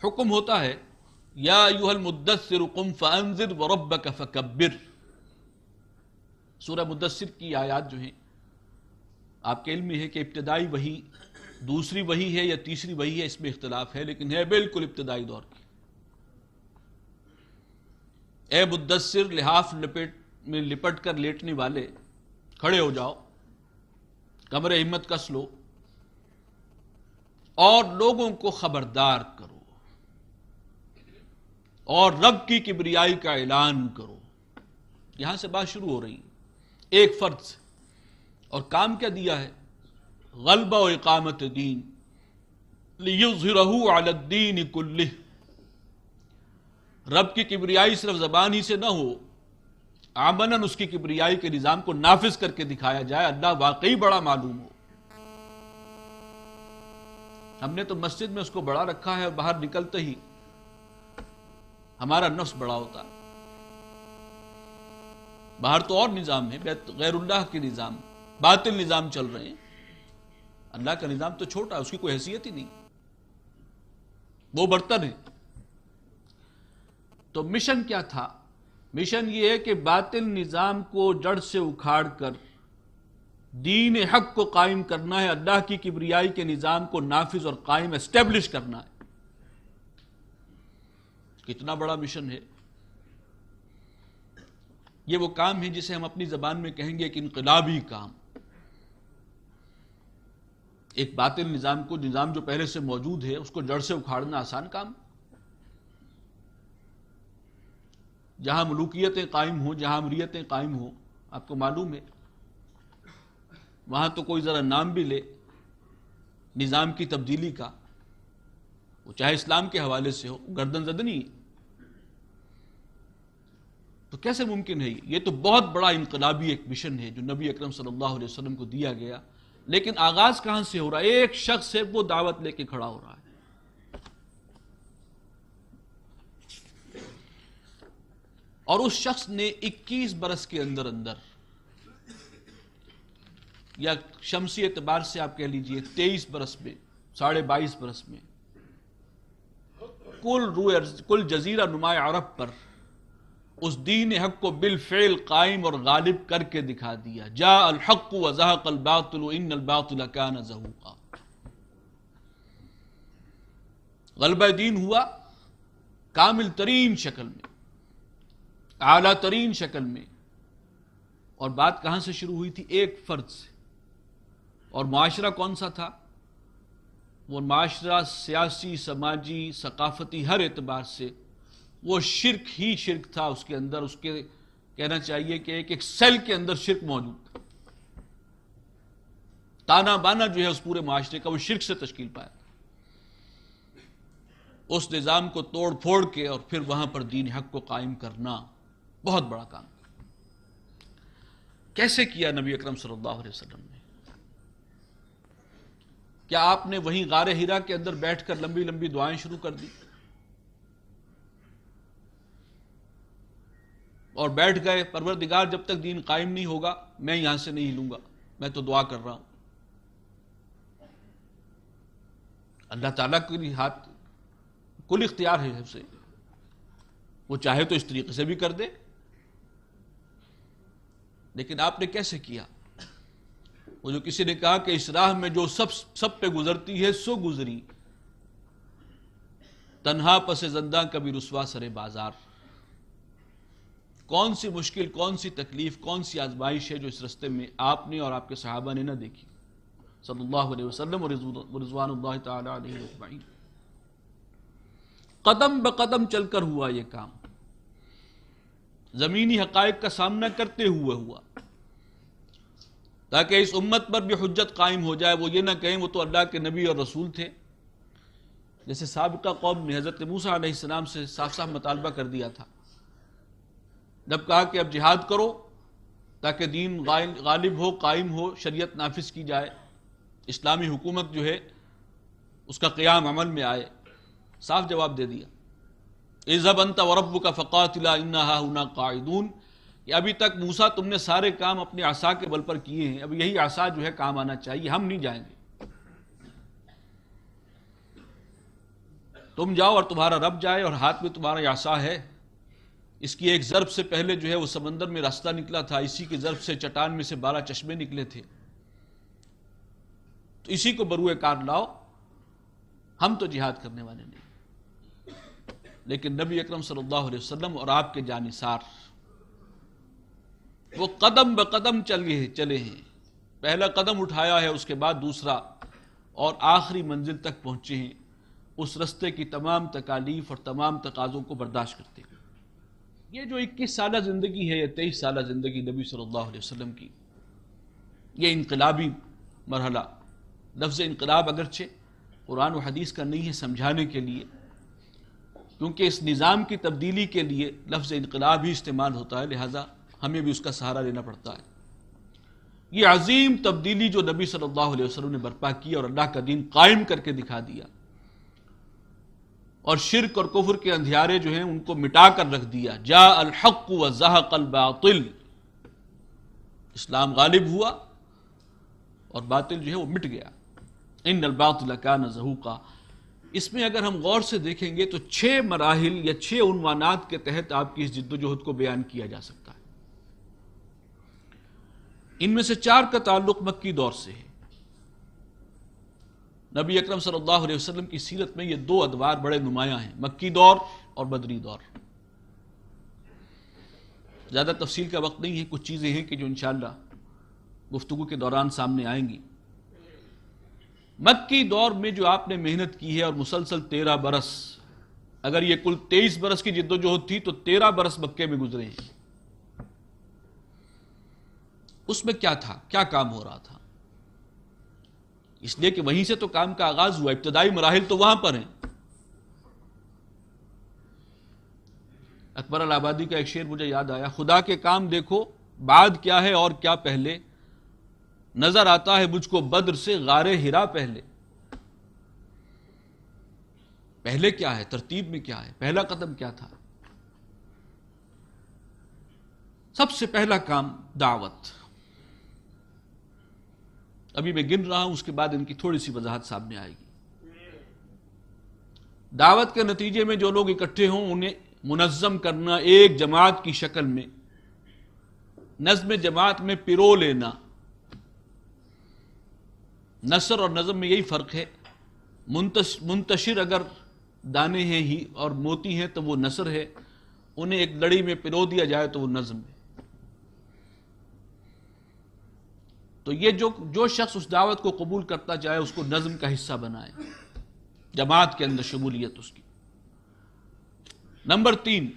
حکم ہوتا ہے یا ایھا المدثر قم فانذر وربک فکبر۔ سورہ مدثر کی آیات جو ہیں، آپ کے علم میں ہے کہ ابتدائی وحی دوسری وحی ہے یا تیسری وحی ہے، اس میں اختلاف ہے، لیکن ہے بالکل ابتدائی دور کی۔ اے مدثر، لحاف میں لپٹ کر لیٹنے والے، کھڑے ہو جاؤ، کمر ہمت کس لو، اور لوگوں کو خبردار کرو، اور رب کی کبریائی کا اعلان کرو۔ یہاں سے بات شروع ہو رہی ہے ایک فرد سے، اور کام کیا دیا ہے؟ غلبہ و اقامت دین، لیظہرہ علی الدین کلہ۔ رب کی کبریائی صرف زبان ہی سے نہ ہو، عملاً اس کی کبریائی کے نظام کو نافذ کر کے دکھایا جائے، اللہ واقعی بڑا معلوم ہو۔ ہم نے تو مسجد میں اس کو بڑا رکھا ہے، اور باہر نکلتے ہی ہمارا نفس بڑا ہوتا ہے۔ باہر تو اور نظام ہے، غیر اللہ کے نظام، باطل نظام چل رہے ہیں۔ اللہ کا نظام تو چھوٹا ہے، اس کی کوئی حیثیت ہی نہیں، وہ برتر ہے۔ تو مشن کیا تھا؟ مشن یہ ہے کہ باطل نظام کو جڑ سے اکھاڑ کر دین حق کو قائم کرنا ہے، اللہ کی کبریائی کے نظام کو نافذ اور قائم اسٹیبلش کرنا ہے۔ کتنا بڑا مشن ہے! یہ وہ کام ہے جسے ہم اپنی زبان میں کہیں گے کہ انقلابی کام۔ ایک باطل نظام کو، نظام جو پہلے سے موجود ہے، اس کو جڑ سے اکھاڑنا آسان کام؟ جہاں ملوکیتیں قائم ہوں، جہاں امریتیں قائم ہوں، آپ کو معلوم ہے وہاں تو کوئی ذرا نام بھی لے نظام کی تبدیلی کا، وہ چاہے اسلام کے حوالے سے ہو، گردن زدنی۔ تو کیسے ممکن ہے؟ یہ تو بہت بڑا انقلابی ایک مشن ہے جو نبی اکرم صلی اللہ علیہ وسلم کو دیا گیا، لیکن آغاز کہاں سے ہو رہا ہے؟ ایک شخص ہے، وہ دعوت لے کے کھڑا ہو رہا ہے۔ اور اس شخص نے 21 برس کے اندر اندر، یا شمسی اعتبار سے آپ کہہ لیجئے 23 برس میں، 22.5 برس میں، کل جزیرہ نماء عرب پر اس دین حق کو بالفعل قائم اور غالب کر کے دکھا دیا۔ جاء الحق وزهق الباطل ان الباطل كان زهوقا۔ غلبہ دین ہوا کامل ترین شکل میں، اعلیٰ ترین شکل میں، اور بات کہاں سے شروع ہوئی تھی؟ ایک فرد سے۔ اور معاشرہ کون سا تھا؟ وہ معاشرہ سیاسی، سماجی، ثقافتی، ہر اعتبار سے وہ شرک ہی شرک تھا۔ اس کے اندر، اس کے کہنا چاہیے کہ ایک سیل کے اندر شرک موجود تھا۔ تانا بانا جو ہے اس پورے معاشرے کا، وہ شرک سے تشکیل پایا۔ اس نظام کو توڑ پھوڑ کے اور پھر وہاں پر دین حق کو قائم کرنا بہت بڑا کام۔ کیسے کیا نبی اکرم صلی اللہ علیہ وسلم نے؟ کیا آپ نے وہیں غار حرا کے اندر بیٹھ کر لمبی لمبی دعائیں شروع کر دی اور بیٹھ گئے پروردگار جب تک دین قائم نہیں ہوگا میں یہاں سے نہیں ہلوں گا، میں تو دعا کر رہا ہوں؟ اللہ تعالیٰ کے ہاتھ کل اختیار ہے اسے، وہ چاہے تو اس طریقے سے بھی کر دے، لیکن آپ نے کیسے کیا؟ وہ جو کسی نے کہا کہ اس راہ میں جو سب پہ گزرتی ہے سو گزری، تنہا پس زندہ کبھی رسوا سرے بازار۔ کون سی مشکل، کون سی تکلیف، کون سی آزمائش ہے جو اس رستے میں آپ نے اور آپ کے صحابہ نے نہ دیکھی صلی اللہ علیہ وسلم و رضوان اللہ تعالی علیہ اجمعین۔ قدم بقدم چل کر ہوا یہ کام، زمینی حقائق کا سامنا کرتے ہوئے ہوا، تاکہ اس امت پر بھی حجت قائم ہو جائے۔ وہ یہ نہ کہیں وہ تو اللہ کے نبی اور رسول تھے، جیسے سابقہ قوم نے حضرت موسیٰ علیہ السلام سے صاف صاف مطالبہ کر دیا تھا، جب کہا کہ اب جہاد کرو تاکہ دین غالب ہو، قائم ہو، شریعت نافذ کی جائے، اسلامی حکومت جو ہے اس کا قیام عمل میں آئے، صاف جواب دے دیا، اذهب انت وربك فقاتلا انا هاهنا قاعدون، کہ ابھی تک موسیٰ تم نے سارے کام اپنے عصا کے بل پر کیے ہیں، اب یہی عصا جو ہے کام آنا چاہیے، ہم نہیں جائیں گے، تم جاؤ اور تمہارا رب جائے اور ہاتھ میں تمہارا عصا ہے۔ اس کی ایک ضرب سے پہلے جو ہے وہ سمندر میں راستہ نکلا تھا، اسی کی ضرب سے چٹان میں سے 12 چشمے نکلے تھے، تو اسی کو بروئے کار لاؤ، ہم تو جہاد کرنے والے نہیں۔ لیکن نبی اکرم صلی اللہ علیہ وسلم اور آپ کے جانثار وہ قدم بقدم چلے ہیں، پہلا قدم اٹھایا ہے، اس کے بعد دوسرا، اور آخری منزل تک پہنچے ہیں، اس رستے کی تمام تکالیف اور تمام تقاضوں کو برداشت کرتے ہیں۔ یہ جو 21 سالہ زندگی ہے، یہ 23 سالہ زندگی نبی صلی اللہ علیہ وسلم کی، یہ انقلابی مرحلہ، لفظ انقلاب اگرچہ قرآن و حدیث کا نہیں ہے سمجھانے کے لیے، کیونکہ اس نظام کی تبدیلی کے لیے لفظ انقلاب ہی استعمال ہوتا ہے، لہذا ہمیں بھی اس کا سہارا لینا پڑتا ہے۔ یہ عظیم تبدیلی جو نبی صلی اللہ علیہ وسلم نے برپا کی اور اللہ کا دین قائم کر کے دکھا دیا، اور شرک اور کفر کے اندھیارے جو ہیں ان کو مٹا کر رکھ دیا، جاء الحق وزہق الباطل، اسلام غالب ہوا اور باطل جو ہے وہ مٹ گیا، ان الباطل کان زہوقا۔ اس میں اگر ہم غور سے دیکھیں گے تو 6 مراحل یا 6 عنوانات کے تحت آپ کی اس جد و جہد کو بیان کیا جا سکتا ہے۔ ان میں سے 4 کا تعلق مکی دور سے ہے۔ نبی اکرم صلی اللہ علیہ وسلم کی سیرت میں یہ 2 ادوار بڑے نمایاں ہیں، مکی دور اور بدری دور۔ زیادہ تفصیل کا وقت نہیں ہے، کچھ چیزیں ہیں کہ جو انشاءاللہ گفتگو کے دوران سامنے آئیں گی۔ مکی دور میں جو آپ نے محنت کی ہے اور مسلسل 13 برس، اگر یہ کل 23 برس کی جد و جہد تھی تو 13 برس مکے میں گزرے ہیں، اس میں کیا تھا، کیا کام ہو رہا تھا؟ اس لیے کہ وہیں سے تو کام کا آغاز ہوا، ابتدائی مراحل تو وہاں پر ہیں۔ اکبر الآبادی کا ایک شعر مجھے یاد آیا، خدا کے کام دیکھو بعد کیا ہے اور کیا پہلے، نظر آتا ہے مجھ کو بدر سے غار ہرا پہلے۔ پہلے کیا ہے، ترتیب میں کیا ہے، پہلا قدم کیا تھا؟ سب سے پہلا کام دعوت۔ ابھی میں گن رہا ہوں، اس کے بعد ان کی تھوڑی سی وضاحت سامنے آئے گی۔ دعوت کے نتیجے میں جو لوگ اکٹھے ہوں انہیں منظم کرنا، ایک جماعت کی شکل میں، نظم جماعت میں پرو لینا۔ نثر اور نظم میں یہی فرق ہے، منتشر اگر دانے ہیں ہی اور موتی ہیں تو وہ نثر ہے، انہیں ایک لڑی میں پرو دیا جائے تو وہ نظم ہے۔ تو یہ جو شخص اس دعوت کو قبول کرتا جائے اس کو نظم کا حصہ بنائے، جماعت کے اندر شمولیت اس کی۔ نمبر 3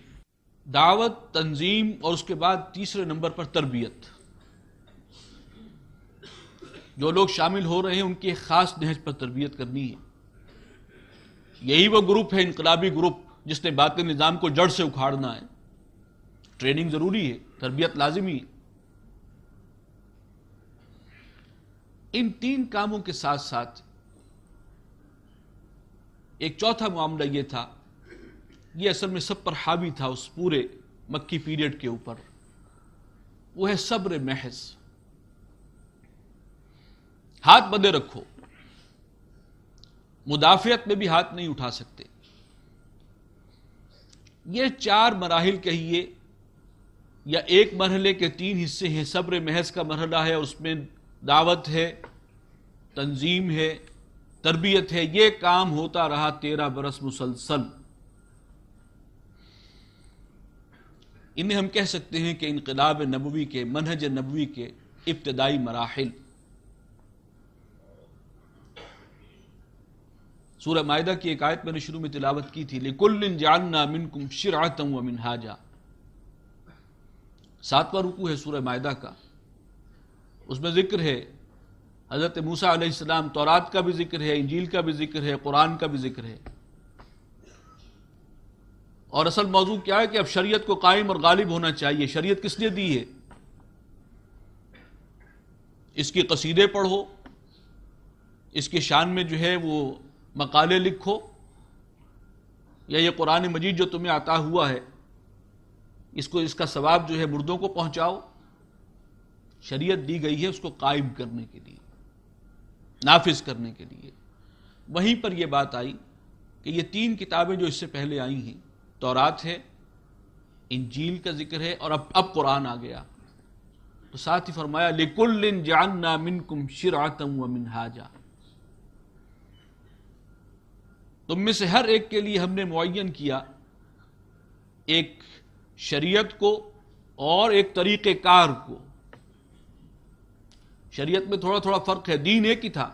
دعوت، تنظیم، اور اس کے بعد تیسرے نمبر پر تربیت۔ جو لوگ شامل ہو رہے ہیں ان کی ایک خاص نہج پر تربیت کرنی ہے۔ یہی وہ گروپ ہے، انقلابی گروپ، جس نے باطل نظام کو جڑ سے اکھاڑنا ہے۔ ٹریننگ ضروری ہے، تربیت لازمی ہے۔ ان 3 کاموں کے ساتھ ساتھ ایک چوتھا معاملہ یہ تھا، یہ اصل میں سب پر حاوی تھا اس پورے مکی پیریڈ کے اوپر، وہ ہے صبر محض۔ ہاتھ بندے رکھو، مدافعت میں بھی ہاتھ نہیں اٹھا سکتے۔ یہ 4 مراحل کہیے یا ایک مرحلے کے 3 حصے ہیں. صبر محض کا مرحلہ ہے، اس میں دعوت ہے، تنظیم ہے، تربیت ہے. یہ کام ہوتا رہا 13 برس مسلسل. انہیں ہم کہہ سکتے ہیں کہ انقلاب نبوی کے، منہج نبوی کے ابتدائی مراحل. سورہ مائدہ کی ایک آیت میں نے شروع میں تلاوت کی تھی، لِكُلٍّ جَعَلْنَا مِنْكُمْ شِرْعَةً وَمِنْهَاجًا. 7واں رکوع ہے سورہ مائدہ کا. اس میں ذکر ہے حضرت موسیٰ علیہ السلام، تورات کا بھی ذکر ہے، انجیل کا بھی ذکر ہے، قرآن کا بھی ذکر ہے. اور اصل موضوع کیا ہے کہ اب شریعت کو قائم اور غالب ہونا چاہیے. شریعت کس لیے دی ہے؟ اس کے قصیدے پڑھو، اس کے شان میں جو ہے وہ مقالے لکھو، یا یہ قرآن مجید جو تمہیں عطا ہوا ہے اس کا ثواب جو ہے مردوں کو پہنچاؤ. شریعت دی گئی ہے اس کو قائم کرنے کے لیے، نافذ کرنے کے لیے. وہیں پر یہ بات آئی کہ یہ 3 کتابیں جو اس سے پہلے آئی ہیں، تورات ہے، انجیل کا ذکر ہے، اور اب قرآن آ گیا. تو ساتھ ہی فرمایا لِكُلٍّ جَعَلْنَا مِنْكُمْ شِرْعَةً وَمِنْهَاجًا. تم میں سے ہر ایک کے لیے ہم نے معین کیا ایک شریعت کو اور ایک طریقہ کار کو. شریعت میں تھوڑا تھوڑا فرق ہے، دین ایک ہی تھا،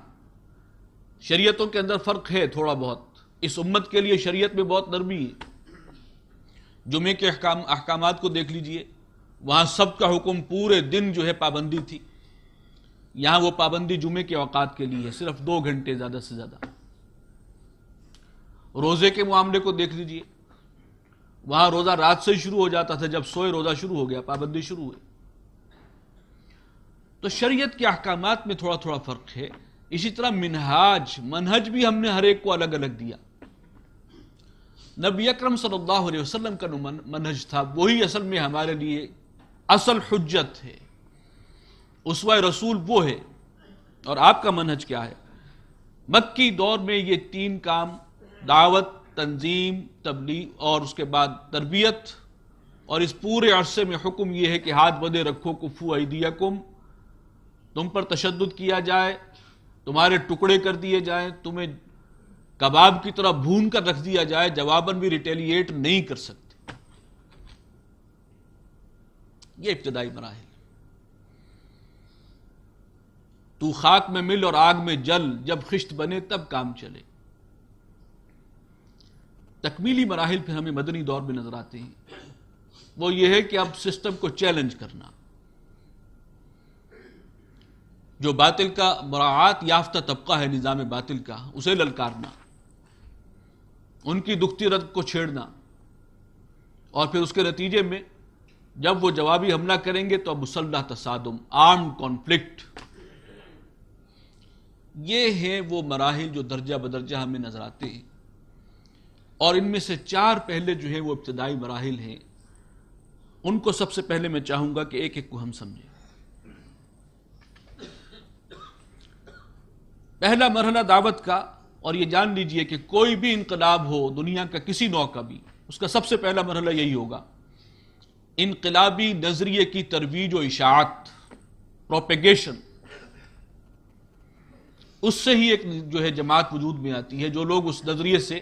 شریعتوں کے اندر فرق ہے تھوڑا بہت. اس امت کے لیے شریعت میں بہت نرمی ہے. جمعے کے احکامات کو دیکھ لیجئے، وہاں سب کا حکم پورے دن جو ہے پابندی تھی. یہاں وہ پابندی جمعے کے اوقات کے لیے ہے، صرف 2 گھنٹے زیادہ سے زیادہ. روزے کے معاملے کو دیکھ لیجئے، وہاں روزہ رات سے ہی شروع ہو جاتا تھا، جب سوئے روزہ شروع ہو گیا، پابندی شروع ہوئی. تو شریعت کے احکامات میں تھوڑا تھوڑا فرق ہے. اسی طرح منہج بھی ہم نے ہر ایک کو الگ الگ دیا. نبی اکرم صلی اللہ علیہ وسلم کا منہج تھا، وہی اصل میں ہمارے لیے اصل حجت ہے. اسوہ رسول وہ ہے. اور آپ کا منہج کیا ہے؟ مکی دور میں یہ 3 کام، دعوت، تنظیم، تبلیغ اور اس کے بعد تربیت، اور اس پورے عرصے میں حکم یہ ہے کہ ہاتھ بندے رکھو، کفو ایدیکم، تم پر تشدد کیا جائے، تمہارے ٹکڑے کر دیے جائیں، تمہیں کباب کی طرح بھون کر رکھ دیا جائے، جواباً بھی ریٹیلیٹ نہیں کر سکتے. یہ ابتدائی مراحل. تو خاک میں مل اور آگ میں جل، جب خشت بنے تب کام چلے. تکمیلی مراحل پھر ہمیں مدنی دور میں نظر آتے ہیں. وہ یہ ہے کہ اب سسٹم کو چیلنج کرنا، جو باطل کا مراعات یافتہ طبقہ ہے نظام باطل کا، اسے للکارنا، ان کی دکھتی رد کو چھیڑنا، اور پھر اس کے نتیجے میں جب وہ جوابی حملہ کریں گے تو اب مسلح تصادم، آرمڈ کانفلکٹ. یہ ہیں وہ مراحل جو درجہ بدرجہ ہمیں نظر آتے ہیں. اور ان میں سے 4 پہلے جو ہیں وہ ابتدائی مراحل ہیں. ان کو سب سے پہلے میں چاہوں گا کہ ایک ایک کو ہم سمجھیں. پہلا مرحلہ دعوت کا، اور یہ جان لیجئے کہ کوئی بھی انقلاب ہو دنیا کا کسی نوع کا بھی، اس کا سب سے پہلا مرحلہ یہی ہوگا، انقلابی نظریے کی ترویج و اشاعت، پروپیگیشن. اس سے ہی ایک جو ہے جماعت وجود میں آتی ہے. جو لوگ اس نظریے سے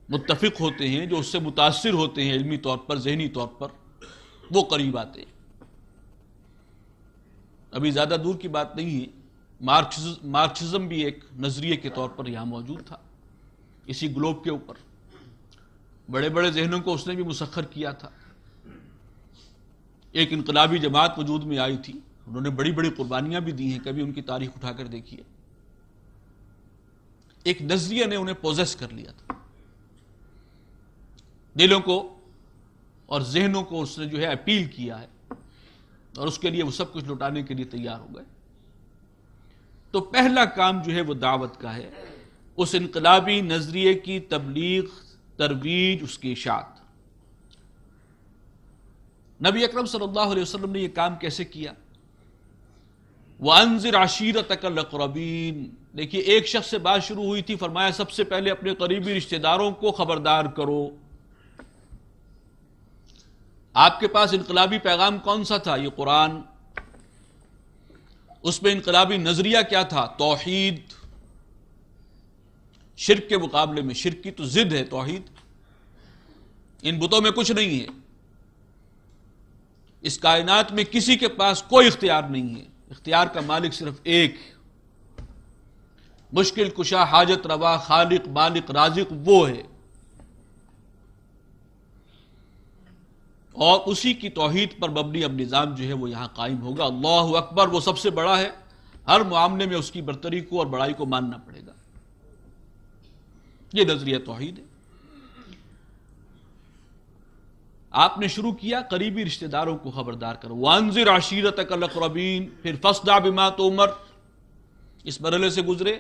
متفق ہوتے ہیں، جو اس سے متاثر ہوتے ہیں علمی طور پر، ذہنی طور پر، وہ قریب آتے ہیں. ابھی زیادہ دور کی بات نہیں ہے، مارکسزم بھی ایک نظریے کے طور پر یہاں موجود تھا اسی گلوب کے اوپر. بڑے بڑے ذہنوں کو اس نے بھی مسخر کیا تھا. ایک انقلابی جماعت وجود میں آئی تھی، انہوں نے بڑی بڑی قربانیاں بھی دی ہیں، کبھی ان کی تاریخ اٹھا کر دیکھیے. ایک نظریے نے انہیں پوزیس کر لیا تھا، دلوں کو اور ذہنوں کو اس نے جو ہے اپیل کیا ہے، اور اس کے لیے وہ سب کچھ لٹانے کے لیے تیار ہو گئے. تو پہلا کام جو ہے وہ دعوت کا ہے، اس انقلابی نظریے کی تبلیغ، ترویج، اس کی اشاعت. نبی اکرم صلی اللہ علیہ وسلم نے یہ کام کیسے کیا؟ وَأَنذِرْ عَشِيرَتَكَ الْأَقْرَبِينَ. دیکھیے ایک شخص سے بات شروع ہوئی تھی، فرمایا سب سے پہلے اپنے قریبی رشتہ داروں کو خبردار کرو. آپ کے پاس انقلابی پیغام کون سا تھا؟ یہ قرآن۔ اس میں انقلابی نظریہ کیا تھا؟ توحید۔ شرک کے مقابلے میں، شرک کی تو ضد ہے توحید، ان بتوں میں کچھ نہیں ہے، اس کائنات میں کسی کے پاس کوئی اختیار نہیں ہے، اختیار کا مالک صرف ایک، مشکل کشا، حاجت روا، خالق، مالک، رازق وہ ہے، اور اسی کی توحید پر مبنی اب نظام جو ہے وہ یہاں قائم ہوگا۔ اللہ اکبر، وہ سب سے بڑا ہے، ہر معاملے میں اس کی برتری کو اور بڑائی کو ماننا پڑے گا، یہ نظریہ توحید ہے۔ آپ نے شروع کیا قریبی رشتہ داروں کو خبردار کرو، وانذر عشیرتک الاقربین، پھر فاصدع بما تؤمر، اس مرحلے سے گزرے،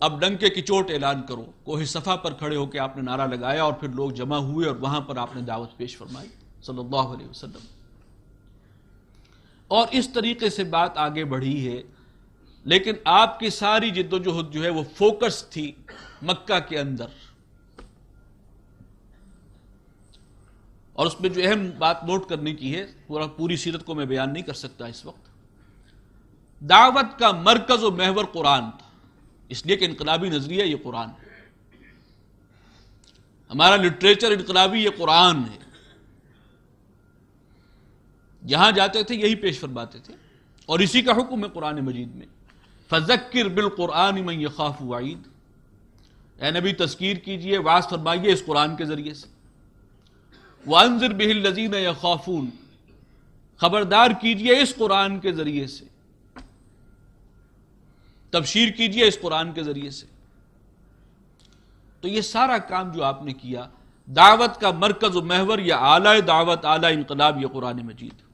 اب ڈنکے کی چوٹ اعلان کرو۔ کوہ صفا پر کھڑے ہو کے آپ نے نعرہ لگایا اور پھر لوگ جمع ہوئے اور وہاں پر آپ نے دعوت پیش فرمائی صلی اللہ علیہ وسلم، اور اس طریقے سے بات آگے بڑھی ہے۔ لیکن آپ کی ساری جد و جہد جو ہے وہ فوکس تھی مکہ کے اندر، اور اس میں جو اہم بات نوٹ کرنے کی ہے، پوری سیرت کو میں بیان نہیں کر سکتا اس وقت، دعوت کا مرکز و محور قرآن تھا، اس لیے کہ انقلابی نظریہ یہ قرآن ہے، ہمارا لٹریچر انقلابی یہ قرآن ہے، جہاں جاتے تھے یہی پیش فرماتے تھے، اور اسی کا حکم ہے قرآن مجید میں، فذکر بالقرآن من یخاف وعید، اے نبی تذکیر کیجئے، واعظ فرمائیے اس قرآن کے ذریعے سے، وانذر بہ الذین یخافون، خبردار کیجئے اس قرآن کے ذریعے سے، تبشیر کیجئے اس قرآن کے ذریعے سے۔ تو یہ سارا کام جو آپ نے کیا، دعوت کا مرکز و محور یا اعلی دعوت، اعلی انقلاب، یہ قرآن مجید۔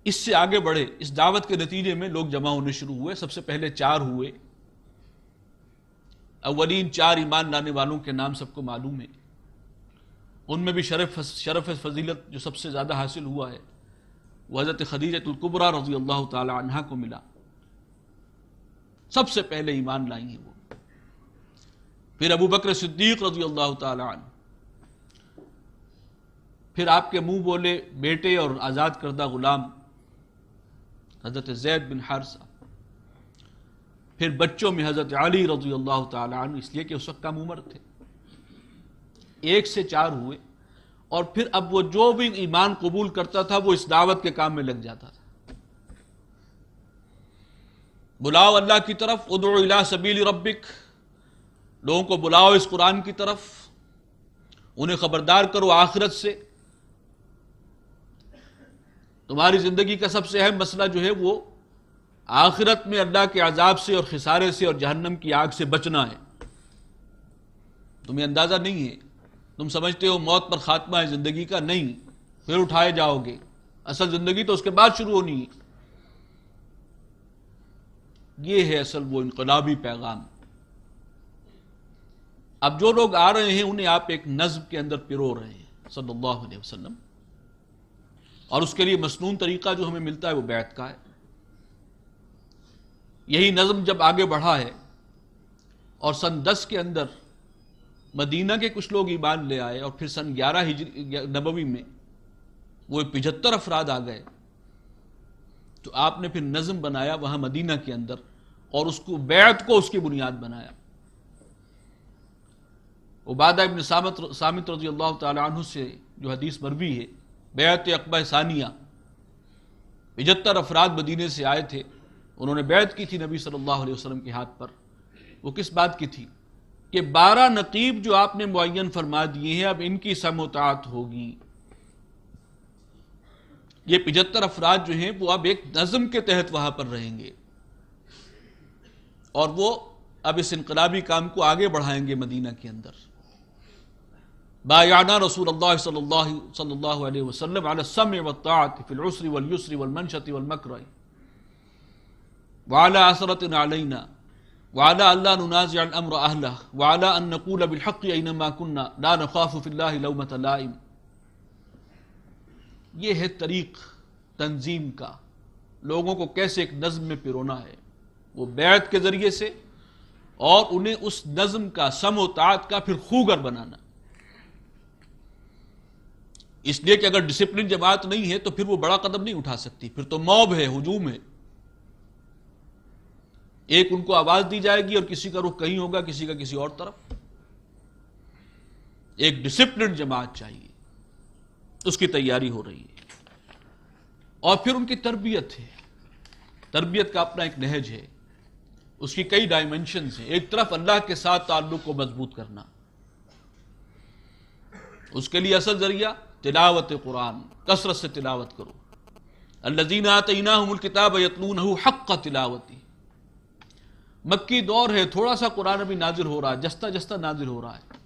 اس سے آگے بڑھے، اس دعوت کے نتیجے میں لوگ جمع ہونے شروع ہوئے، سب سے پہلے 4 ہوئے، اولین 4 ایمان لانے والوں کے نام سب کو معلوم ہے، ان میں بھی شرف فضیلت جو سب سے زیادہ حاصل ہوا ہے وہ حضرت خدیجۃ الکبریٰ رضی اللہ تعالی عنہا کو ملا، سب سے پہلے ایمان لائی ہیں وہ، پھر ابو بکر صدیق رضی اللہ تعالی عنہ، پھر آپ کے منہ بولے بیٹے اور آزاد کردہ غلام حضرت زید بن حارثہ، پھر بچوں میں حضرت علی رضی اللہ تعالی عنہ، اس لیے کہ اس وقت کم عمر تھے، 1 سے 4 ہوئے، اور پھر اب وہ جو بھی ایمان قبول کرتا تھا وہ اس دعوت کے کام میں لگ جاتا تھا، بلاؤ اللہ کی طرف، ادعو الی سبیل ربک، لوگوں کو بلاؤ اس قرآن کی طرف، انہیں خبردار کرو آخرت سے، تمہاری زندگی کا سب سے اہم مسئلہ جو ہے وہ آخرت میں اللہ کے عذاب سے اور خسارے سے اور جہنم کی آگ سے بچنا ہے۔ تمہیں اندازہ نہیں ہے، تم سمجھتے ہو موت پر خاتمہ ہے زندگی کا، نہیں، پھر اٹھائے جاؤ گے، اصل زندگی تو اس کے بعد شروع ہونی ہے۔ یہ ہے اصل وہ انقلابی پیغام۔ اب جو لوگ آ رہے ہیں انہیں آپ ایک نظم کے اندر پرو رہے ہیں صلی اللہ علیہ وسلم، اور اس کے لیے مسنون طریقہ جو ہمیں ملتا ہے وہ بیعت کا ہے۔ یہی نظم جب آگے بڑھا ہے اور سن 10 کے اندر مدینہ کے کچھ لوگ ایمان لے آئے، اور پھر سن 11 ہجری نبوی میں وہ 75 افراد آ گئے، تو آپ نے پھر نظم بنایا وہاں مدینہ کے اندر، اور اس کو بیعت کو اس کی بنیاد بنایا۔ عبادہ ابن صامت رضی اللہ تعالی عنہ سے جو حدیث مروی ہے، بیعت عقبہ ثانیہ، 75 افراد مدینے سے آئے تھے، انہوں نے بیعت کی تھی نبی صلی اللہ علیہ وسلم کے ہاتھ پر۔ وہ کس بات کی تھی؟ کہ 12 نقیب جو آپ نے معین فرما دیے ہیں اب ان کی سمع و طاعت ہوگی۔ یہ 75 افراد جو ہیں وہ اب ایک نظم کے تحت وہاں پر رہیں گے، اور وہ اب اس انقلابی کام کو آگے بڑھائیں گے مدینہ کے اندر۔ بایعنا رسول اللہ صلی اللہ علیہ وسلم علی السمع والطاعت فی العسر والیسر والمنشط والمکرہ وعلی اثرۃ علینا وعلی اللہ ننازع الامر اہلہ وعلی ان نقول بالحق اینما کنا لا نخاف فی اللہ لومۃ لائم۔ یہ ہے طریق تنظیم کا، لوگوں کو کیسے ایک نظم میں پیرونا ہے، وہ بیعت کے ذریعے سے، اور انہیں اس نظم کا سمع و طاعت کا پھر خوگر بنانا۔ اس لیے کہ اگر ڈسپلن جماعت نہیں ہے تو پھر وہ بڑا قدم نہیں اٹھا سکتی، پھر تو موب ہے، ہجوم ہے. ایک ان کو آواز دی جائے گی اور کسی کا رخ کہیں ہوگا، کسی کا کسی اور طرف. ایک ڈسپلن جماعت چاہیے، اس کی تیاری ہو رہی ہے. اور پھر ان کی تربیت ہے، تربیت کا اپنا ایک نہج ہے، اس کی کئی ڈائمنشنز ہیں. ایک طرف اللہ کے ساتھ تعلق کو مضبوط کرنا، اس کے لیے اصل ذریعہ تلاوت قرآن، کثرت سے تلاوت کرو. الذین آتیناہم الکتاب یتلونہ حق تلاوتہ. مکی دور ہے، تھوڑا سا قرآن ابھی نازل ہو رہا ہے، جستا جستا نازل ہو رہا ہے.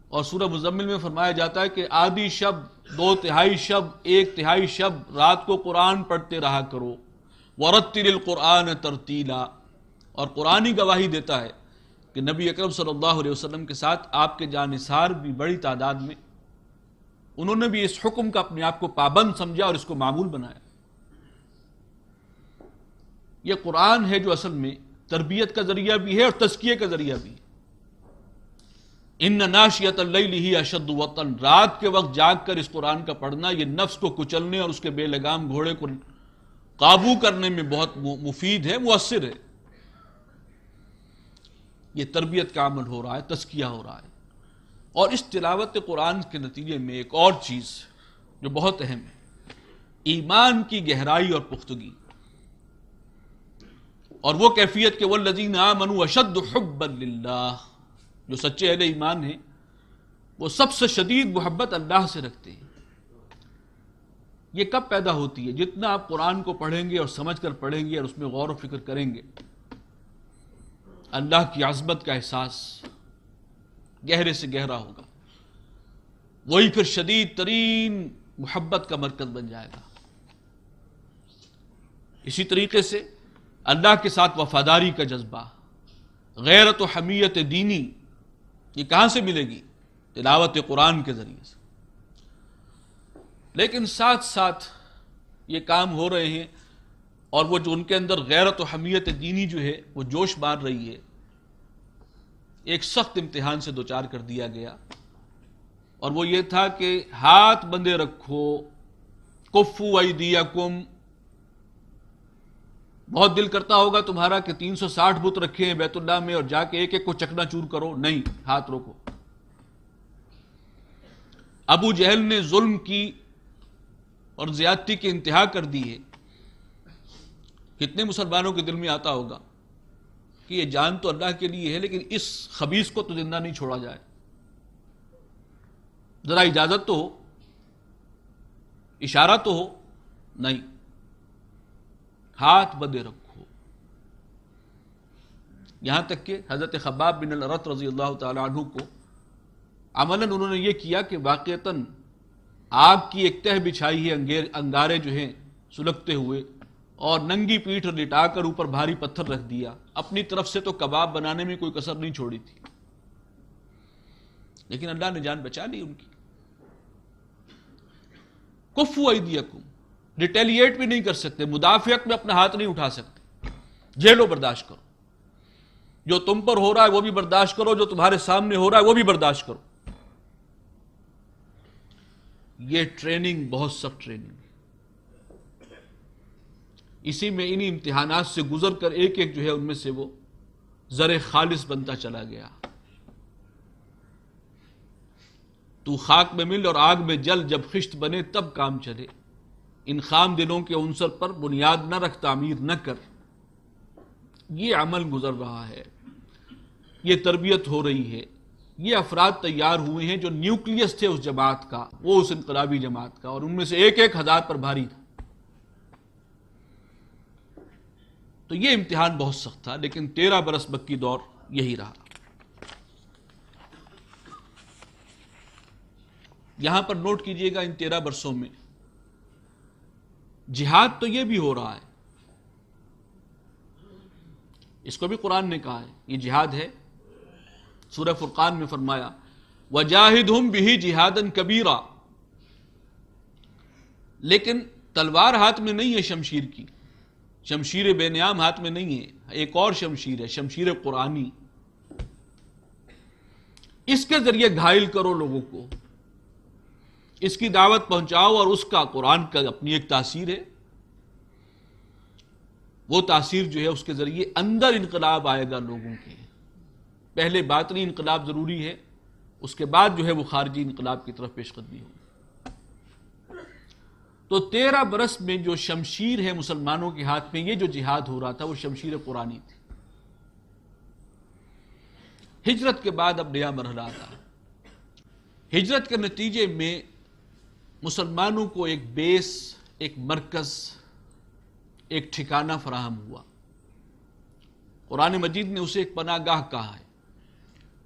اور سورہ مزمل میں فرمایا جاتا ہے کہ آدھی شب، 2/3 شب، 1/3 شب رات کو قرآن پڑھتے رہا کرو. وَرَتِّلِ الْقُرْآنَ تَرْتِيلًا. اور قرآن ہی گواہی دیتا ہے کہ نبی اکرم صلی اللہ علیہ وسلم کے ساتھ آپ کے جانثار بھی بڑی تعداد میں، انہوں نے بھی اس حکم کا اپنے آپ کو پابند سمجھا اور اس کو معمول بنایا. یہ قرآن ہے جو اصل میں تربیت کا ذریعہ بھی ہے اور تزکیے کا ذریعہ بھی. ان ناشیۃ اللیل ہی اشد وطن. رات کے وقت جاگ کر اس قرآن کا پڑھنا یہ نفس کو کچلنے اور اس کے بے لگام گھوڑے کو قابو کرنے میں بہت مفید ہے، مؤثر ہے. یہ تربیت کا عمل ہو رہا ہے، تزکیہ ہو رہا ہے. اور اس تلاوت قرآن کے نتیجے میں ایک اور چیز جو بہت اہم ہے، ایمان کی گہرائی اور پختگی. اور وہ کیفیت کہ والذین آمنوا اشد حبا للہ. جو سچے اہل ایمان ہیں وہ سب سے شدید محبت اللہ سے رکھتے ہیں. یہ کب پیدا ہوتی ہے؟ جتنا آپ قرآن کو پڑھیں گے اور سمجھ کر پڑھیں گے اور اس میں غور و فکر کریں گے، اللہ کی عظمت کا احساس گہرے سے گہرا ہوگا. وہی پھر شدید ترین محبت کا مرکز بن جائے گا. اسی طریقے سے اللہ کے ساتھ وفاداری کا جذبہ، غیرت و حمیت دینی، یہ کہاں سے ملے گی؟ تلاوت قرآن کے ذریعے سے. لیکن ساتھ ساتھ یہ کام ہو رہے ہیں اور وہ جو ان کے اندر غیرت و حمیت دینی جو ہے وہ جوش مار رہی ہے، ایک سخت امتحان سے دوچار کر دیا گیا. اور وہ یہ تھا کہ ہاتھ بندے رکھو، کفو ایدیکم. بہت دل کرتا ہوگا تمہارا کہ 360 بت رکھے ہیں بیت اللہ میں اور جا کے ایک ایک کو چکنا چور کرو. نہیں، ہاتھ روکو. ابو جہل نے ظلم کی اور زیادتی کی انتہا کر دی ہے. کتنے مسلمانوں کے دل میں آتا ہوگا کہ یہ جان تو اللہ کے لیے ہے لیکن اس خبیث کو تو زندہ نہیں چھوڑا جائے. ذرا اجازت تو ہو، اشارہ تو ہو. نہیں، ہاتھ بندے رکھو. یہاں تک کہ حضرت خباب بن الارت رضی اللہ تعالی عنہ کو عملاً انہوں نے یہ کیا کہ واقعتاً آگ کی ایک تہ بچھائی ہے، انگارے جو ہیں سلگتے ہوئے، اور ننگی پیٹھ لٹا کر اوپر بھاری پتھر رکھ دیا. اپنی طرف سے تو کباب بنانے میں کوئی کسر نہیں چھوڑی تھی، لیکن اللہ نے جان بچا لی ان کی. کفو ایدیکم. ریٹیلیٹ بھی نہیں کر سکتے، مدافعت میں اپنا ہاتھ نہیں اٹھا سکتے. جھیلو، برداشت کرو. جو تم پر ہو رہا ہے وہ بھی برداشت کرو، جو تمہارے سامنے ہو رہا ہے وہ بھی برداشت کرو. یہ ٹریننگ بہت سخت ٹریننگ ہے. اسی میں انہی امتحانات سے گزر کر ایک ایک جو ہے ان میں سے وہ زر خالص بنتا چلا گیا. تو خاک میں مل اور آگ میں جل، جب خشت بنے تب کام چلے. ان خام دلوں کے عنصر پر بنیاد نہ رکھ، تعمیر نہ کر. یہ عمل گزر رہا ہے، یہ تربیت ہو رہی ہے. یہ افراد تیار ہوئے ہیں جو نیوکلیس تھے اس جماعت کا، وہ اس انقلابی جماعت کا، اور ان میں سے ایک ایک ہزار پر بھاری تھا. تو یہ امتحان بہت سخت تھا، لیکن 13 برس مکی دور یہی رہا. یہاں پر نوٹ کیجئے گا ان 13 برسوں میں جہاد تو یہ بھی ہو رہا ہے، اس کو بھی قرآن نے کہا ہے یہ جہاد ہے. سورہ فرقان میں فرمایا وَجَاهِدْهُمْ بِهِ جِهَادًا كَبِيرًا. لیکن تلوار ہاتھ میں نہیں ہے شمشیر کی، شمشیر بے نیام ہاتھ میں نہیں ہے، ایک اور شمشیر ہے، شمشیر قرآنی. اس کے ذریعے گھائل کرو لوگوں کو، اس کی دعوت پہنچاؤ، اور اس کا قرآن کا اپنی ایک تاثیر ہے. وہ تاثیر جو ہے اس کے ذریعے اندر انقلاب آئے گا لوگوں کے. پہلے باطنی انقلاب ضروری ہے، اس کے بعد جو ہے وہ خارجی انقلاب کی طرف پیش قدمی ہوگی. تو 13 برس میں جو شمشیر ہے مسلمانوں کے ہاتھ میں، یہ جو جہاد ہو رہا تھا وہ شمشیر قرآنی تھی. ہجرت کے بعد اب نیا مرحلہ آتا ہے. ہجرت کے نتیجے میں مسلمانوں کو ایک بیس، ایک مرکز، ایک ٹھکانہ فراہم ہوا. قرآن مجید نے اسے ایک پناہ گاہ کہا ہے.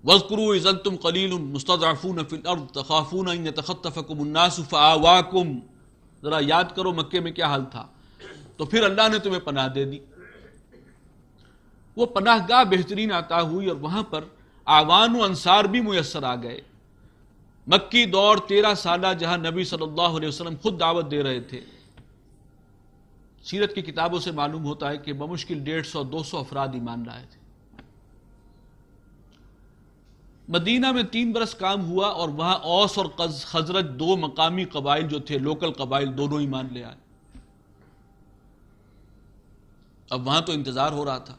وَاذْكُرُوا إِذْ أَنْتُمْ قَلِيلٌ مُسْتَضْعَفُونَ فِي الْأَرْضِ تَخَافُونَ أَنْ يَتَخَطَّفَكُمُ النَّاسُ فَآوَاكُمْ. ذرا یاد کرو مکے میں کیا حال تھا، تو پھر اللہ نے تمہیں پناہ دے دی. وہ پناہ گاہ بہترین عطا ہوئی، اور وہاں پر اعوان و انصار بھی میسر آ گئے. مکی دور 13 سالہ جہاں نبی صلی اللہ علیہ وسلم خود دعوت دے رہے تھے. سیرت کی کتابوں سے معلوم ہوتا ہے کہ بمشکل 150-200 افراد ایمان لائے تھے. مدینہ میں 3 برس کام ہوا، اور وہاں اوس اور خزرج 2 مقامی قبائل جو تھے، لوکل قبائل، دونوں ایمان لے آئے. اب وہاں تو انتظار ہو رہا تھا.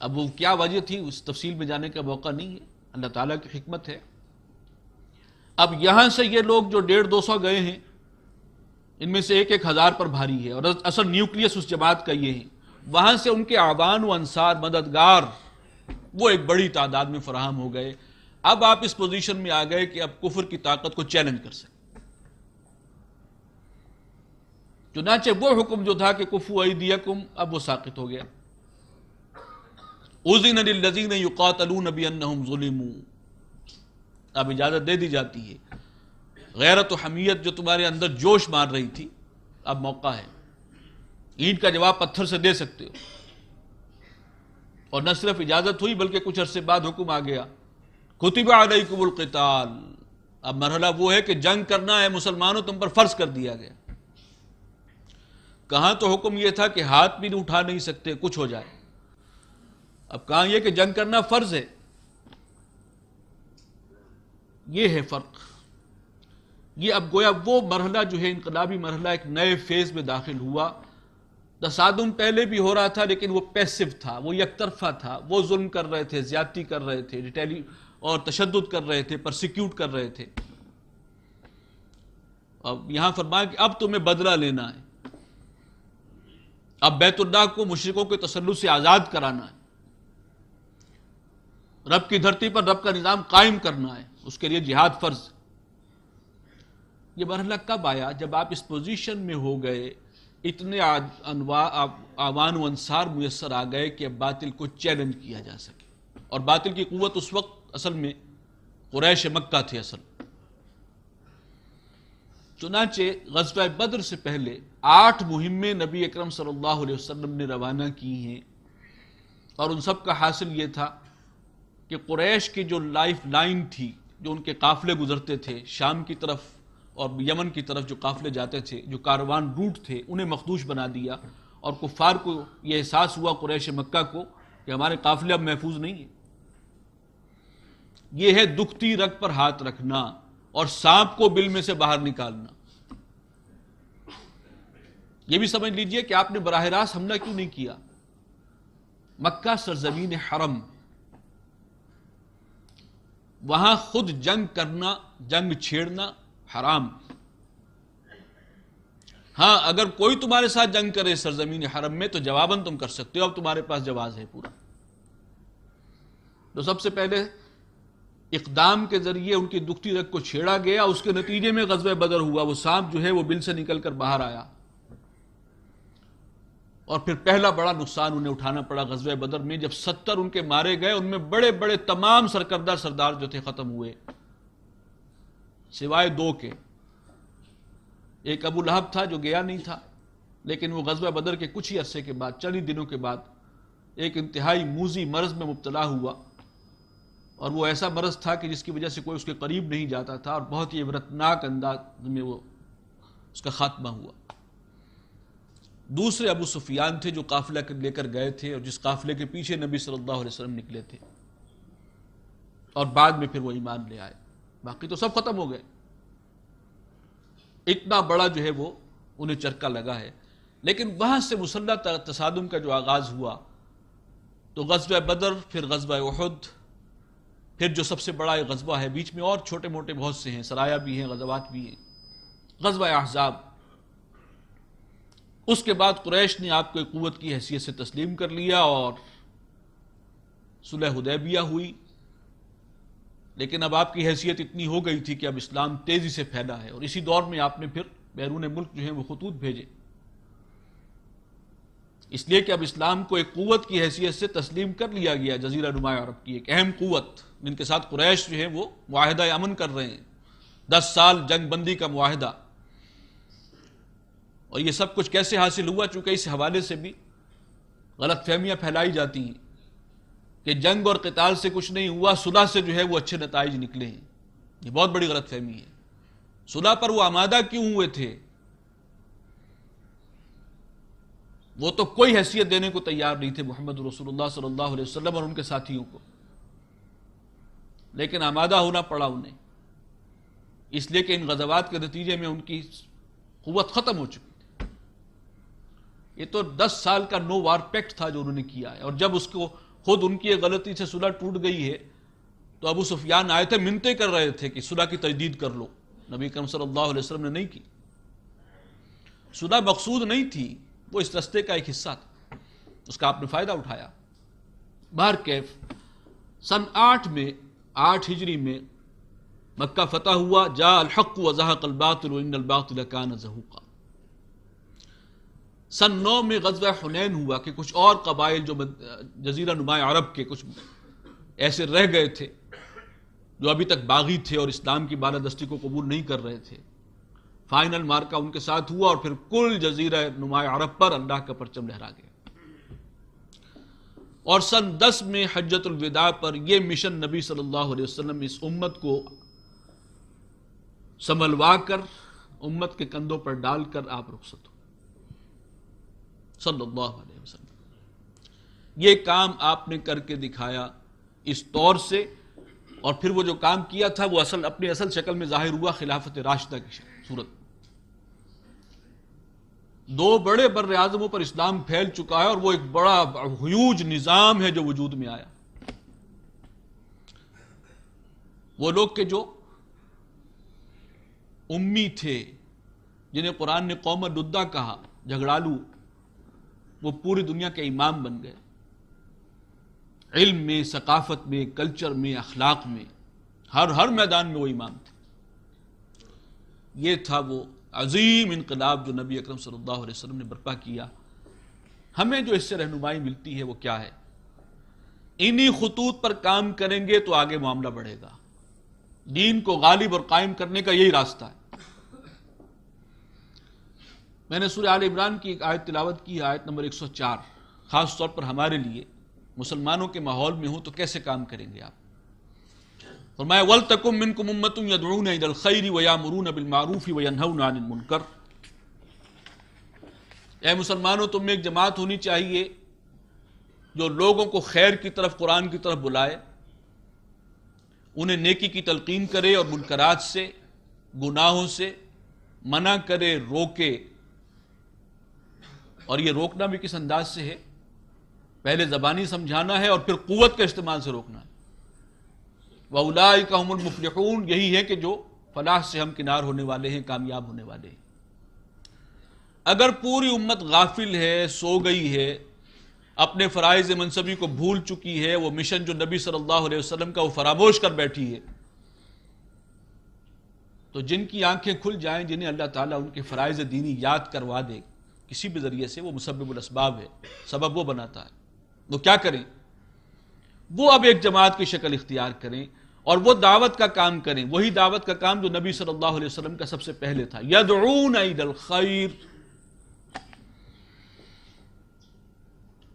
اب وہ کیا وجہ تھی اس تفصیل میں جانے کا موقع نہیں ہے، اللہ تعالیٰ کی حکمت ہے. اب یہاں سے یہ لوگ جو 150-200 گئے ہیں، ان میں سے 1,000 پر بھاری ہے، اور اصل نیوکلیس اس جماعت کا یہ ہے. وہاں سے ان کے اعوان و انصار، مددگار، وہ ایک بڑی تعداد میں فراہم ہو گئے. اب آپ اس پوزیشن میں آ گئے کہ اب کفر کی طاقت کو چیلنج کر سکتے. چنانچہ وہ حکم جو تھا کہ کفوا ایدیکم، اب وہ ساقط ہو گیا. اذن للذین یقاتلون بانہم ظلموا. اب اجازت دے دی جاتی ہے. غیرت و حمیت جو تمہارے اندر جوش مار رہی تھی، اب موقع ہے. اینٹ کا جواب پتھر سے دے سکتے ہو. اور نہ صرف اجازت ہوئی بلکہ کچھ عرصے بعد حکم آ گیا، کتب علیکم القتال. اب مرحلہ وہ ہے کہ جنگ کرنا ہے مسلمانوں، تم پر فرض کر دیا گیا. کہاں تو حکم یہ تھا کہ ہاتھ بھی نہیں اٹھا نہیں سکتے کچھ ہو جائے. اب کہاں یہ کہ جنگ کرنا فرض ہے. یہ ہے فرق. یہ اب گویا وہ مرحلہ جو ہے انقلابی مرحلہ ایک نئے فیز میں داخل ہوا. تصادم پہلے بھی ہو رہا تھا لیکن وہ پیسو تھا، وہ یک طرفہ تھا. وہ ظلم کر رہے تھے، زیادتی کر رہے تھے، اور تشدد کر رہے تھے، پرسیکیوٹ کر رہے تھے. اب یہاں فرمایا کہ اب تمہیں بدلہ لینا ہے. اب بیت اللہ کو مشرکوں کے تسلط سے آزاد کرانا ہے. رب کی دھرتی پر رب کا نظام قائم کرنا ہے. اس کے لیے جہاد فرض. یہ مرحلہ کب آیا؟ جب آپ اس پوزیشن میں ہو گئے، اتنے اعوان و انصار میسر آ گئے کہ اب باطل کو چیلنج کیا جا سکے. اور باطل کی قوت اس وقت اصل میں قریش مکہ تھے اصل. چنانچہ غزوہ بدر سے پہلے 8 مہمیں نبی اکرم صلی اللہ علیہ وسلم نے روانہ کی ہیں، اور ان سب کا حاصل یہ تھا کہ قریش کی جو لائف لائن تھی، جو ان کے قافلے گزرتے تھے شام کی طرف اور یمن کی طرف، جو قافلے جاتے تھے، جو کاروان روٹ تھے، انہیں مخدوش بنا دیا. اور کفار کو یہ احساس ہوا، قریش مکہ کو، کہ ہمارے قافلے اب محفوظ نہیں ہیں. یہ ہے دکھتی رگ پر ہاتھ رکھنا اور سانپ کو بل میں سے باہر نکالنا. یہ بھی سمجھ لیجئے کہ آپ نے براہ راست حملہ کیوں نہیں کیا. مکہ سرزمین حرم، وہاں خود جنگ کرنا، جنگ چھیڑنا حرام. ہاں اگر کوئی تمہارے ساتھ جنگ کرے سرزمین حرم میں تو جواباً تم کر سکتے ہو. اب تمہارے پاس جواز ہے پورا. تو سب سے پہلے اقدام کے ذریعے ان کی دکھتی رگ کو چھیڑا گیا. اس کے نتیجے میں غزوہ بدر ہوا. وہ سانپ جو ہے وہ بل سے نکل کر باہر آیا، اور پھر پہلا بڑا نقصان انہیں اٹھانا پڑا غزوہ بدر میں، جب 70 ان کے مارے گئے. ان میں بڑے بڑے تمام سرکردہ سردار جو تھے ختم ہوئے، سوائے 2 کے. ایک ابو لہب تھا جو گیا نہیں تھا، لیکن وہ غزوہ بدر کے کچھ ہی عرصے کے بعد، چند ہی دنوں کے بعد، ایک انتہائی موذی مرض میں مبتلا ہوا. اور وہ ایسا مرض تھا کہ جس کی وجہ سے کوئی اس کے قریب نہیں جاتا تھا، اور بہت ہی عبرتناک انداز میں وہ اس کا خاتمہ ہوا. دوسرے ابو سفیان تھے جو قافلہ لے کر گئے تھے، اور جس قافلے کے پیچھے نبی صلی اللہ علیہ وسلم نکلے تھے، اور بعد میں پھر وہ ایمان لے آئے. باقی تو سب ختم ہو گئے. اتنا بڑا جو ہے وہ انہیں چرکا لگا ہے. لیکن وہاں سے مسلح تصادم کا جو آغاز ہوا تو غزوہ بدر، پھر غزوہ احد، پھر جو سب سے بڑا ایک غزوہ ہے، بیچ میں اور چھوٹے موٹے بہت سے ہیں، سرایا بھی ہیں، غزوات بھی ہیں، غزوہ احزاب. اس کے بعد قریش نے آپ کو ایک قوت کی حیثیت سے تسلیم کر لیا اور صلح حدیبیہ ہوئی. لیکن اب آپ کی حیثیت اتنی ہو گئی تھی کہ اب اسلام تیزی سے پھیلا ہے، اور اسی دور میں آپ نے پھر بیرون ملک جو ہیں وہ خطوط بھیجے، اس لیے کہ اب اسلام کو ایک قوت کی حیثیت سے تسلیم کر لیا گیا. جزیرہ نما عرب کی ایک اہم قوت جن کے ساتھ قریش جو ہے وہ معاہدہ امن کر رہے ہیں، 10 سال جنگ بندی کا معاہدہ. اور یہ سب کچھ کیسے حاصل ہوا؟ چونکہ اس حوالے سے بھی غلط فہمیاں پھیلائی جاتی ہیں کہ جنگ اور قتال سے کچھ نہیں ہوا، صلح سے جو ہے وہ اچھے نتائج نکلے ہیں. یہ بہت بڑی غلط فہمی ہے. صلح پر وہ آمادہ کیوں ہوئے تھے؟ وہ تو کوئی حیثیت دینے کو تیار نہیں تھے محمد رسول اللہ صلی اللہ علیہ وسلم اور ان کے ساتھیوں کو، لیکن آمادہ ہونا پڑا انہیں، اس لیے کہ ان غزوات کے نتیجے میں ان کی قوت ختم ہو چکی تھی. یہ تو 10 سال کا نو وار پیکٹ تھا جو انہوں نے کیا ہے، اور جب اس کو خود ان کی غلطی سے صلح ٹوٹ گئی ہے تو ابو سفیان آئے تھے، منتیں کر رہے تھے کہ صلح کی تجدید کر لو. نبی کریم صلی اللہ علیہ وسلم نے نہیں کی. صلح مقصود نہیں تھی، وہ اس رستے کا ایک حصہ تھا، اس کا آپ نے فائدہ اٹھایا. بہر کیف سن 8 ہجری میں مکہ فتح ہوا. جاء الحق وزهق الباطل وان الباطل كان زهوقا. سن 9 میں غزوہ حنین ہوا کہ کچھ اور قبائل جو جزیرہ نما عرب کے کچھ ایسے رہ گئے تھے جو ابھی تک باغی تھے اور اسلام کی بالادستی کو قبول نہیں کر رہے تھے، فائنل مارکا ان کے ساتھ ہوا اور پھر کل جزیرہ نما عرب پر اللہ کا پرچم لہرا گیا. اور سن 10 میں حجۃ الوداع پر یہ مشن نبی صلی اللہ علیہ وسلم اس امت کو سنبھلوا کر امت کے کندھوں پر ڈال کر آپ رخصت ہو صلی اللہ علیہ وسلم. یہ کام آپ نے کر کے دکھایا اس طور سے، اور پھر وہ جو کام کیا تھا وہ اپنی اصل شکل میں ظاہر ہوا خلافت راشدہ کی صورت. 2 بڑے بر اعظموں پر اسلام پھیل چکا ہے اور وہ ایک بڑا ہیوج نظام ہے جو وجود میں آیا. وہ لوگ کہ جو امی تھے، جنہیں قرآن نے قوم لدہ کہا، جھگڑالو، وہ پوری دنیا کے امام بن گئے. علم میں، ثقافت میں، کلچر میں، اخلاق میں، ہر میدان میں وہ امام تھے. یہ تھا وہ عظیم انقلاب جو نبی اکرم صلی اللہ علیہ وسلم نے برپا کیا. ہمیں جو اس سے رہنمائی ملتی ہے وہ کیا ہے؟ انہی خطوط پر کام کریں گے تو آگے معاملہ بڑھے گا. دین کو غالب اور قائم کرنے کا یہی راستہ ہے. میں نے سورہ آل عمران کی ایک آیت تلاوت کی، آیت نمبر 104. خاص طور پر ہمارے لیے مسلمانوں کے ماحول میں ہوں تو کیسے کام کریں گے آپ؟ فرمایا وَلْتَكُمْ مِنْكُمْ أُمَّةٌ يَدْعُونَ إِلَى الْخَيْرِ وَيَأْمُرُونَ بِالْمَعْرُوفِ وَيَنْهَوْنَ عَنِ الْمُنْكَرِ. اے مسلمانوں، تم میں ایک جماعت ہونی چاہیے جو لوگوں کو خیر کی طرف، قرآن کی طرف بلائے، انہیں نیکی کی تلقین کرے اور منکرات سے، گناہوں سے منع کرے، روکے. اور یہ روکنا بھی کس انداز سے ہے؟ پہلے زبانی سمجھانا ہے اور پھر قوت کے استعمال سے روکنا ہے. وَأُولَٰئِكَ هُمُ الْمُفْلِحُونَ، یہی ہے کہ جو فلاح سے ہم کنار ہونے والے ہیں، کامیاب ہونے والے ہیں. اگر پوری امت غافل ہے، سو گئی ہے، اپنے فرائض منصبی کو بھول چکی ہے، وہ مشن جو نبی صلی اللہ علیہ وسلم کا وہ فراموش کر بیٹھی ہے، تو جن کی آنکھیں کھل جائیں، جنہیں اللہ تعالیٰ ان کے فرائض دینی یاد کروا دے کسی بھی ذریعے سے، وہ مسبب الاسباب ہے، سبب وہ بناتا ہے. وہ کیا کریں؟ وہ اب ایک جماعت کی شکل اختیار کریں اور وہ دعوت کا کام کریں، وہی دعوت کا کام جو نبی صلی اللہ علیہ وسلم کا سب سے پہلے تھا. یدعون الی الخیر،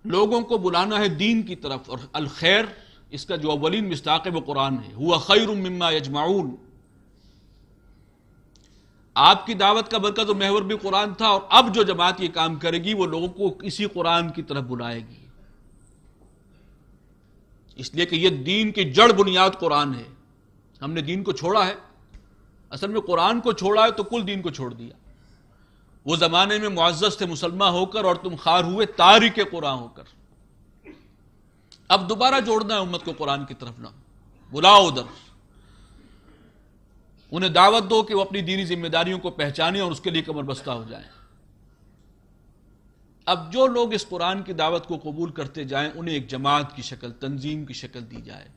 لوگوں کو بلانا ہے دین کی طرف. اور الخیر، اس کا جو اولین مصداق ہے وہ قرآن ہے. ہوا خیر مما یجمعون. آپ کی دعوت کا مرکز و محور بھی قرآن تھا، اور اب جو جماعت یہ کام کرے گی وہ لوگوں کو اسی قرآن کی طرف بلائے گی، اس لیے کہ یہ دین کی جڑ بنیاد قرآن ہے. ہم نے دین کو چھوڑا ہے، اصل میں قرآن کو چھوڑا ہے تو کل دین کو چھوڑ دیا. وہ زمانے میں معزز تھے مسلمان ہو کر اور تم خوار ہوئے تارک قرآن ہو کر. اب دوبارہ جوڑنا ہے امت کو قرآن کی طرف. نہ بلاؤ ادھر، انہیں دعوت دو کہ وہ اپنی دینی ذمہ داریوں کو پہچانیں اور اس کے لیے کمر بستہ ہو جائیں. اب جو لوگ اس قرآن کی دعوت کو قبول کرتے جائیں انہیں ایک جماعت کی شکل، تنظیم کی شکل دی جائے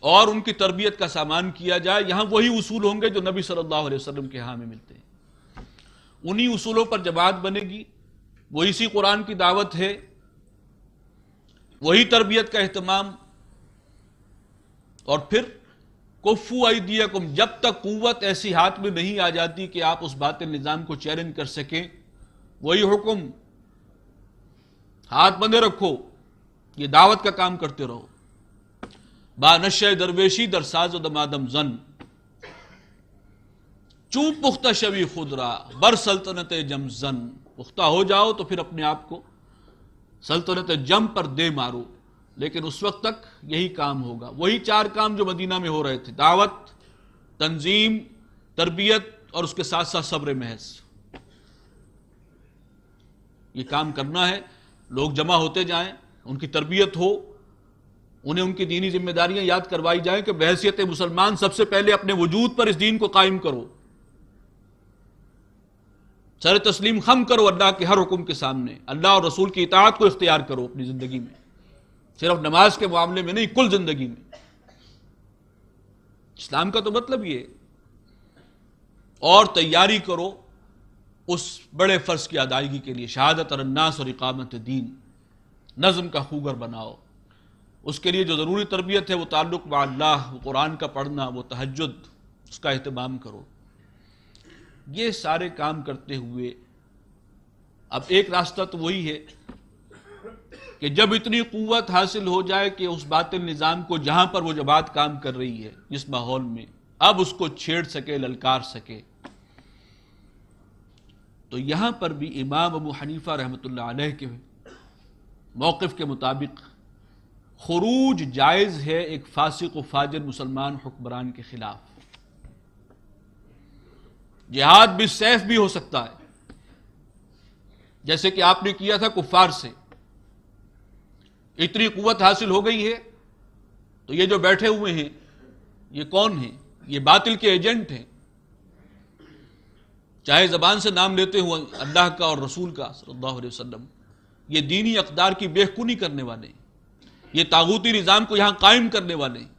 اور ان کی تربیت کا سامان کیا جائے. یہاں وہی اصول ہوں گے جو نبی صلی اللہ علیہ وسلم کے ہاں میں ملتے ہیں. انہی اصولوں پر جماعت بنے گی، وہ اسی قرآن کی دعوت ہے، وہی تربیت کا اہتمام. اور پھر کفو ایدیکم، جب تک قوت ایسی ہاتھ میں نہیں آ جاتی کہ آپ اس باطل نظام کو چیلنج کر سکیں، وہی حکم، ہاتھ بندے رکھو، یہ دعوت کا کام کرتے رہو. با نشہ درویشی در ساز و دمادم زن، چوب پختہ شوی خود را بر سلطنت جم زن. پختہ ہو جاؤ تو پھر اپنے آپ کو سلطنت جم پر دے مارو. لیکن اس وقت تک یہی کام ہوگا، وہی 4 کام جو مدینہ میں ہو رہے تھے: دعوت، تنظیم، تربیت اور اس کے ساتھ ساتھ صبر محض. یہ کام کرنا ہے. لوگ جمع ہوتے جائیں، ان کی تربیت ہو، انہیں ان کی دینی ذمہ داریاں یاد کروائی جائیں کہ بحیثیت مسلمان سب سے پہلے اپنے وجود پر اس دین کو قائم کرو، سر تسلیم خم کرو اللہ کے ہر حکم کے سامنے، اللہ اور رسول کی اطاعت کو اختیار کرو اپنی زندگی میں، صرف نماز کے معاملے میں نہیں، کل زندگی میں. اسلام کا تو مطلب یہ ہے. اور تیاری کرو اس بڑے فرض کی ادائیگی کے لیے، شہادت الناس اور اقامت دین. نظم کا خوگر بناؤ. اس کے لیے جو ضروری تربیت ہے وہ تعلق مع اللہ، وہ قرآن کا پڑھنا، وہ تہجد، اس کا اہتمام کرو. یہ سارے کام کرتے ہوئے اب ایک راستہ تو وہی ہے کہ جب اتنی قوت حاصل ہو جائے کہ اس باطل نظام کو جہاں پر وہ جماعت کام کر رہی ہے جس ماحول میں، اب اس کو چھیڑ سکے، للکار سکے. تو یہاں پر بھی امام ابو حنیفہ رحمۃ اللہ علیہ کے موقف کے مطابق خروج جائز ہے ایک فاسق و فاجر مسلمان حکمران کے خلاف. جہاد بالسیف بھی ہو سکتا ہے، جیسے کہ آپ نے کیا تھا کفار سے. اتنی قوت حاصل ہو گئی ہے تو یہ جو بیٹھے ہوئے ہیں یہ کون ہیں؟ یہ باطل کے ایجنٹ ہیں، چاہے زبان سے نام لیتے ہوئے اللہ کا اور رسول کا صلی اللہ علیہ وسلم. یہ دینی اقدار کی بےخونی کرنے والے ہیں، یہ طاغوتی نظام کو یہاں قائم کرنے والے ہیں.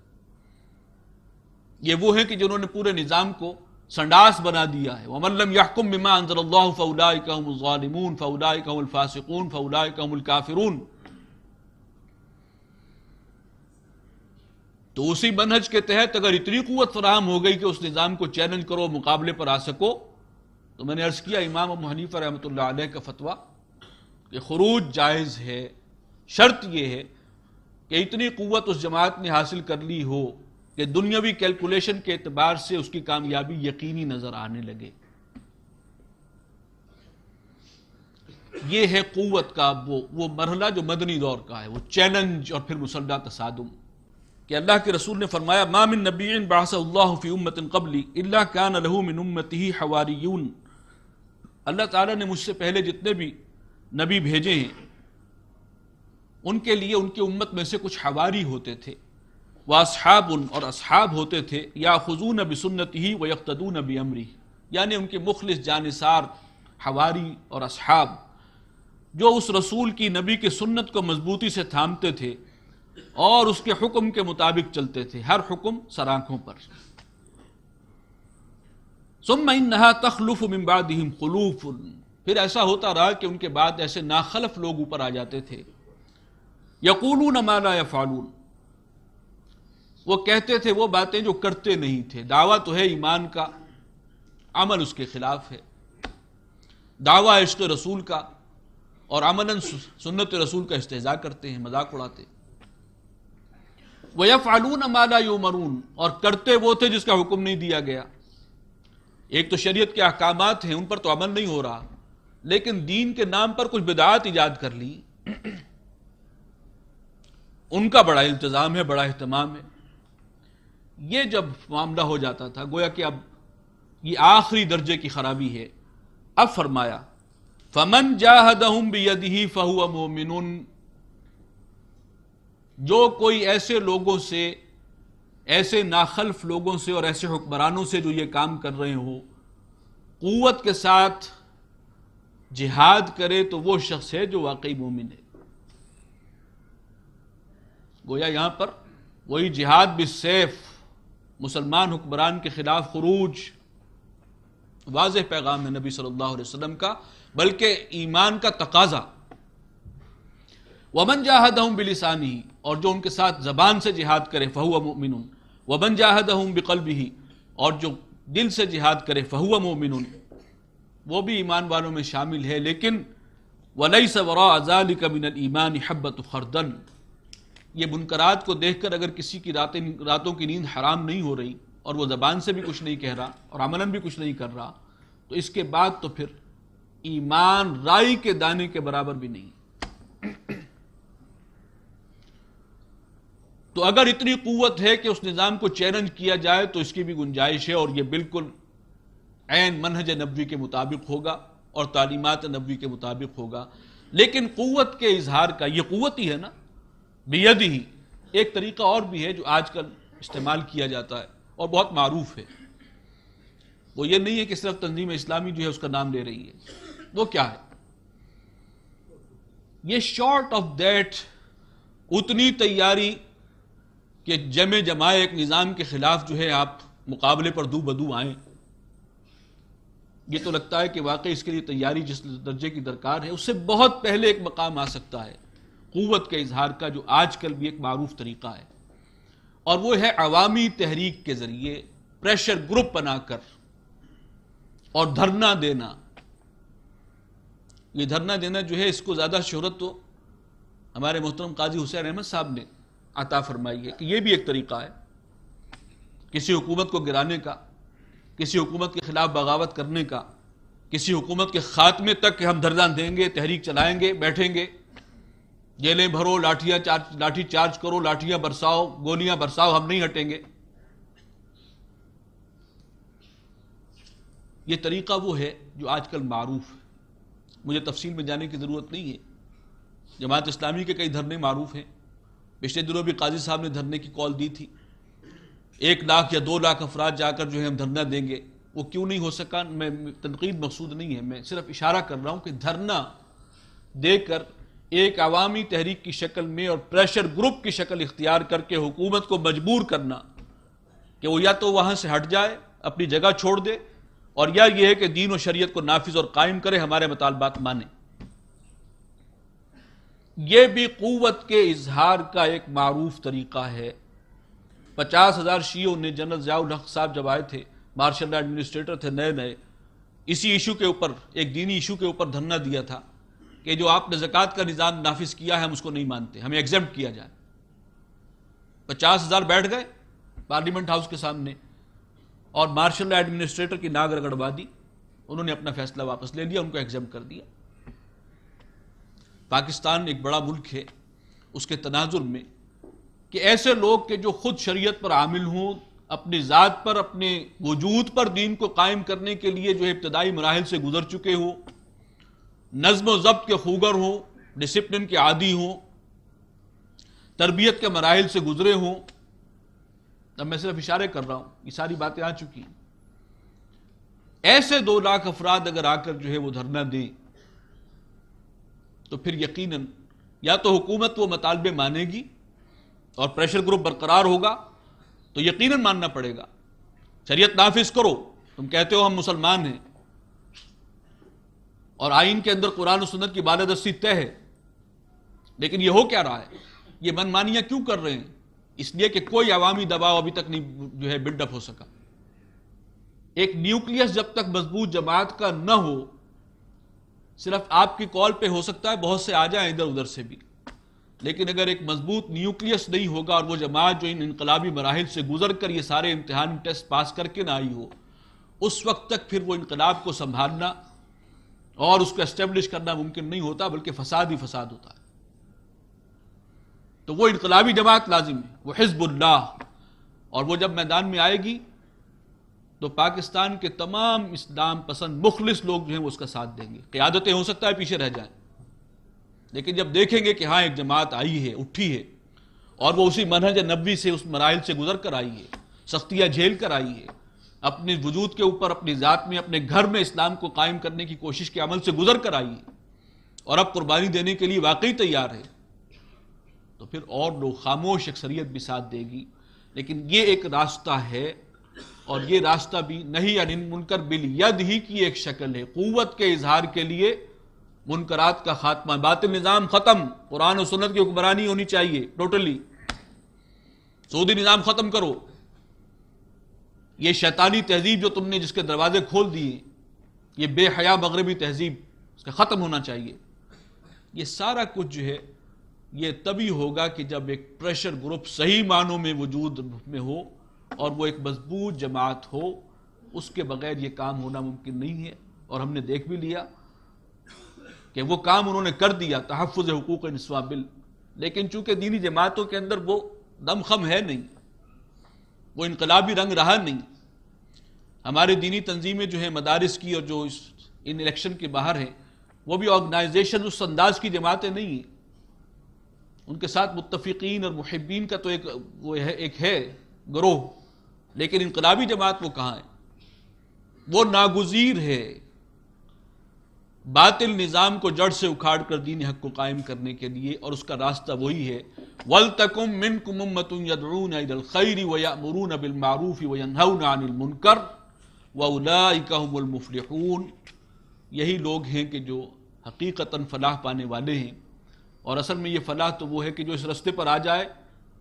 یہ وہ ہیں کہ جنہوں نے پورے نظام کو سنڈاس بنا دیا ہے. وَمَن لَّمْ يَحْكُم بِمَا أَنزَلَ اللَّهُ فَأُولَٰئِكَ هُمُ الظَّالِمُونَ فَأُولَٰئِكَ هُمُ الْفَاسِقُونَ فَأُولَٰئِكَ هُمُ الْكَافِرُونَ. تو اسی منہج کے تحت اگر اتنی قوت فراہم ہو گئی کہ اس نظام کو چیلنج کرو، مقابلے پر آ سکو، تو میں نے عرض کیا امام ابو حنیفہ رحمۃ اللہ علیہ کا فتویٰ کہ خروج جائز ہے. شرط یہ ہے کہ اتنی قوت اس جماعت نے حاصل کر لی ہو کہ دنیاوی کیلکولیشن کے اعتبار سے اس کی کامیابی یقینی نظر آنے لگے. یہ ہے قوت کا وہ مرحلہ جو مدنی دور کا ہے، وہ چیلنج اور پھر مسلح تصادم. کہ اللہ کے رسول نے فرمایا ما من نبی بعث اللہ فی امت قبلی الا کان له من امته حواریون. اللہ تعالیٰ نے مجھ سے پہلے جتنے بھی نبی بھیجے ہیں ان کے لیے ان کی امت میں سے کچھ حواری ہوتے تھے، واصحاب اور اصحاب ہوتے تھے، یاخذون بسنتہ ویقتدون بامرہ، یعنی ان کے مخلص جانثار حواری اور اصحاب جو اس رسول کی نبی کی سنت کو مضبوطی سے تھامتے تھے اور اس کے حکم کے مطابق چلتے تھے، ہر حکم سرآنکھوں پر. ثم انہا تخلف من بعدہم خلوف، پھر ایسا ہوتا رہا کہ ان کے بعد ایسے ناخلف لوگ اوپر آ جاتے تھے. یقولون ما لا یفعلون، وہ کہتے تھے وہ باتیں جو کرتے نہیں تھے. دعویٰ تو ہے ایمان کا، عمل اس کے خلاف ہے. دعویٰ عشق رسول کا اور عملاً سنت رسول کا استہزاء کرتے ہیں، مذاق اڑاتے. وَيَفْعَلُونَ مَا لَا يُؤْمَرُونَ، اور کرتے وہ تھے جس کا حکم نہیں دیا گیا. ایک تو شریعت کے احکامات ہیں، ان پر تو عمل نہیں ہو رہا، لیکن دین کے نام پر کچھ بدعات ایجاد کر لی، ان کا بڑا التزام ہے، بڑا اہتمام ہے. یہ جب معاملہ ہو جاتا تھا گویا کہ اب یہ آخری درجے کی خرابی ہے۔ اب فرمایا فَمَنْ جَاهَدَهُمْ بِيَدِهِ فَهُوَ مُؤْمِنٌ، جو کوئی ایسے لوگوں سے، ایسے ناخلف لوگوں سے اور ایسے حکمرانوں سے جو یہ کام کر رہے ہو، قوت کے ساتھ جہاد کرے تو وہ شخص ہے جو واقعی مومن ہے۔ گویا یہاں پر وہی جہاد بالسیف، مسلمان حکمران کے خلاف خروج، واضح پیغام ہے نبی صلی اللہ علیہ وسلم کا، بلکہ ایمان کا تقاضا۔ وَمَنْ جَاهَدَهُمْ بِلِسَانِهِ، اور جو ان کے ساتھ زبان سے جہاد کرے فَهُوَ مُؤْمِنٌ، وَمَنْ جَاهَدَهُمْ بِقَلْبِهِ، اور جو دل سے جہاد کرے فَهُوَ مُؤْمِنٌ، وہ بھی ایمان والوں میں شامل ہے، لیکن وَلَيْسَ وَرَاءَ ذَلِكَ مِنَ الْإِيمَانِ حَبَّةُ خَرْدَلٍ، یہ منکرات کو دیکھ کر اگر کسی کی راتوں کی نیند حرام نہیں ہو رہی اور وہ زبان سے بھی کچھ نہیں کہہ رہا اور عملاً بھی کچھ نہیں کر رہا، تو اس کے بعد تو پھر ایمان رائی کے دانے کے برابر بھی نہیں۔ تو اگر اتنی قوت ہے کہ اس نظام کو چیلنج کیا جائے تو اس کی بھی گنجائش ہے، اور یہ بالکل عین منہج نبوی کے مطابق ہوگا اور تعلیمات نبوی کے مطابق ہوگا۔ لیکن قوت کے اظہار کا یہ قوت ہی ہے نا، بیدہی۔ ایک طریقہ اور بھی ہے جو آج کل استعمال کیا جاتا ہے اور بہت معروف ہے، وہ یہ نہیں ہے کہ صرف تنظیم اسلامی جو ہے اس کا نام لے رہی ہے۔ وہ کیا ہے؟ یہ شارٹ آف دیٹ اتنی تیاری کہ جمع جمائے ایک نظام کے خلاف جو ہے آپ مقابلے پر دو بدو آئیں، یہ تو لگتا ہے کہ واقعی اس کے لیے تیاری جس درجے کی درکار ہے اس سے بہت پہلے ایک مقام آ سکتا ہے قوت کے اظہار کا، جو آج کل بھی ایک معروف طریقہ ہے، اور وہ ہے عوامی تحریک کے ذریعے پریشر گروپ بنا کر اور دھرنا دینا۔ یہ دھرنا دینا جو ہے اس کو زیادہ شہرت تو ہمارے محترم قاضی حسین احمد صاحب نے عطا فرمائی ہے کہ یہ بھی ایک طریقہ ہے کسی حکومت کو گرانے کا، کسی حکومت کے خلاف بغاوت کرنے کا، کسی حکومت کے خاتمے تک کہ ہم دھرنا دیں گے، تحریک چلائیں گے، بیٹھیں گے، جیلیں بھرو، لاٹھی چارج کرو، لاٹھیاں برساؤ، گولیاں برساؤ، ہم نہیں ہٹیں گے۔ یہ طریقہ وہ ہے جو آج کل معروف ہے، مجھے تفصیل میں جانے کی ضرورت نہیں ہے۔ جماعت اسلامی کے کئی دھرنے معروف ہیں، پچھلے دنوں بھی قاضی صاحب نے دھرنے کی کال دی تھی، 1 لاکھ یا 2 لاکھ افراد جا کر جو ہے ہم دھرنا دیں گے، وہ کیوں نہیں ہو سکا؟ میں تنقید مقصود نہیں ہے، میں صرف اشارہ کر رہا ہوں کہ دھرنا دے کر ایک عوامی تحریک کی شکل میں اور پریشر گروپ کی شکل اختیار کر کے حکومت کو مجبور کرنا کہ وہ یا تو وہاں سے ہٹ جائے، اپنی جگہ چھوڑ دے، اور یا یہ ہے کہ دین و شریعت کو نافذ اور قائم کرے، ہمارے مطالبات مانے۔ یہ بھی قوت کے اظہار کا ایک معروف طریقہ ہے۔ 50,000 شیعوں نے جنرل ضیاء الحق صاحب جب آئے تھے، مارشل لا ایڈمنسٹریٹر تھے نئے، اسی ایشو کے اوپر، ایک دینی ایشو کے اوپر دھرنا دیا تھا کہ جو آپ نے زکوٰۃ کا نظام نافذ کیا ہے ہم اس کو نہیں مانتے، ہمیں ایگزمپٹ کیا جائے۔ 50,000 بیٹھ گئے پارلیمنٹ ہاؤس کے سامنے، اور مارشل لا ایڈمنسٹریٹر کی ناگ رگڑوا دی، انہوں نے اپنا فیصلہ واپس لے لیا، ان کو ایگزمپٹ کر دیا۔ پاکستان ایک بڑا ملک ہے، اس کے تناظر میں کہ ایسے لوگ کہ جو خود شریعت پر عامل ہوں، اپنی ذات پر، اپنے وجود پر دین کو قائم کرنے کے لیے جو ابتدائی مراحل سے گزر چکے ہوں، نظم و ضبط کے خوگر ہوں، ڈسپلن کے عادی ہوں، تربیت کے مراحل سے گزرے ہوں۔ اب میں صرف اشارے کر رہا ہوں، یہ ساری باتیں آ چکی ہیں۔ ایسے 2 لاکھ افراد اگر آ کر جو ہے وہ دھرنا دیں تو پھر یقیناً یا تو حکومت وہ مطالبے مانے گی اور پریشر گروپ برقرار ہوگا، تو یقیناً ماننا پڑے گا، شریعت نافذ کرو، تم کہتے ہو ہم مسلمان ہیں اور آئین کے اندر قرآن و سنت کی بالادستی طے ہے، لیکن یہ ہو کیا رہا ہے؟ یہ من مانیاں کیوں کر رہے ہیں؟ اس لیے کہ کوئی عوامی دباؤ ابھی تک نہیں جو ہے بلڈ اپ ہو سکا۔ ایک نیوکلیس جب تک مضبوط جماعت کا نہ ہو، صرف آپ کی کال پہ ہو سکتا ہے بہت سے آ جائیں ادھر ادھر سے بھی، لیکن اگر ایک مضبوط نیوکلیس نہیں ہوگا اور وہ جماعت جو ان انقلابی مراحل سے گزر کر یہ سارے امتحان ٹیسٹ پاس کر کے نہ آئی ہو، اس وقت تک پھر وہ انقلاب کو سنبھالنا اور اس کو اسٹیبلش کرنا ممکن نہیں ہوتا، بلکہ فساد ہی فساد ہوتا ہے۔ تو وہ انقلابی جماعت لازم ہے، وہ حزب اللہ، اور وہ جب میدان میں آئے گی تو پاکستان کے تمام اسلام پسند مخلص لوگ جو ہیں وہ اس کا ساتھ دیں گے. قیادتیں ہو سکتا ہے پیچھے رہ جائیں، لیکن جب دیکھیں گے کہ ہاں ایک جماعت آئی ہے، اٹھی ہے، اور وہ اسی منہج نبوی سے اس مراحل سے گزر کر آئی ہے، سختیاں جھیل کر آئی ہے، اپنے وجود کے اوپر، اپنی ذات میں، اپنے گھر میں اسلام کو قائم کرنے کی کوشش کے عمل سے گزر کر آئی ہے، اور اب قربانی دینے کے لیے واقعی تیار ہے، تو پھر اور لوگ، خاموش اکثریت بھی ساتھ دے گی. لیکن یہ ایک راستہ ہے، اور یہ راستہ بھی نہی عن المنکر بالید ہی کی ایک شکل ہے. قوت کے اظہار کے لیے منکرات کا خاتمہ، باطل نظام ختم، قرآن و سنت کی حکمرانی ہونی چاہیے ٹوٹلی. سعودی نظام ختم کرو، یہ شیطانی تہذیب جو تم نے جس کے دروازے کھول دیے، یہ بے حیا مغربی تہذیب، اس کا ختم ہونا چاہیے. یہ سارا کچھ جو ہے یہ تبھی ہوگا کہ جب ایک پریشر گروپ صحیح معنوں میں وجود میں ہو اور وہ ایک مضبوط جماعت ہو. اس کے بغیر یہ کام ہونا ممکن نہیں ہے، اور ہم نے دیکھ بھی لیا کہ وہ کام انہوں نے کر دیا، تحفظ حقوق نسواں بل. لیکن چونکہ دینی جماعتوں کے اندر وہ دم خم ہے نہیں، وہ انقلابی رنگ رہا نہیں. ہمارے دینی تنظیمیں جو ہیں مدارس کی اور جو ان الیکشن کے باہر ہیں، وہ بھی آرگنائزیشن اس انداز کی جماعتیں نہیں ہیں. ان کے ساتھ متفقین اور محبین کا تو ایک ہے گروہ، لیکن انقلابی جماعت وہ کہاں ہے؟ وہ ناگزیر ہے باطل نظام کو جڑ سے اکھاڑ کر دین حق کو قائم کرنے کے لیے، اور اس کا راستہ وہی ہے وَلْتَكُمْ مِنْكُمْ أُمَّةٌ يَدْعُونَ إِلَى الْخَيْرِ وَيَأْمُرُونَ بِالْمَعْرُوفِ وَيَنْهَوْنَ عَنِ الْمُنْكَرِ وَأُولَئِكَ هُمُ الْمُفْلِحُونَ. یہی لوگ ہیں کہ جو حقیقتاً فلاح پانے والے ہیں، اور اصل میں یہ فلاح تو وہ ہے کہ جو اس رستے پر آ جائے،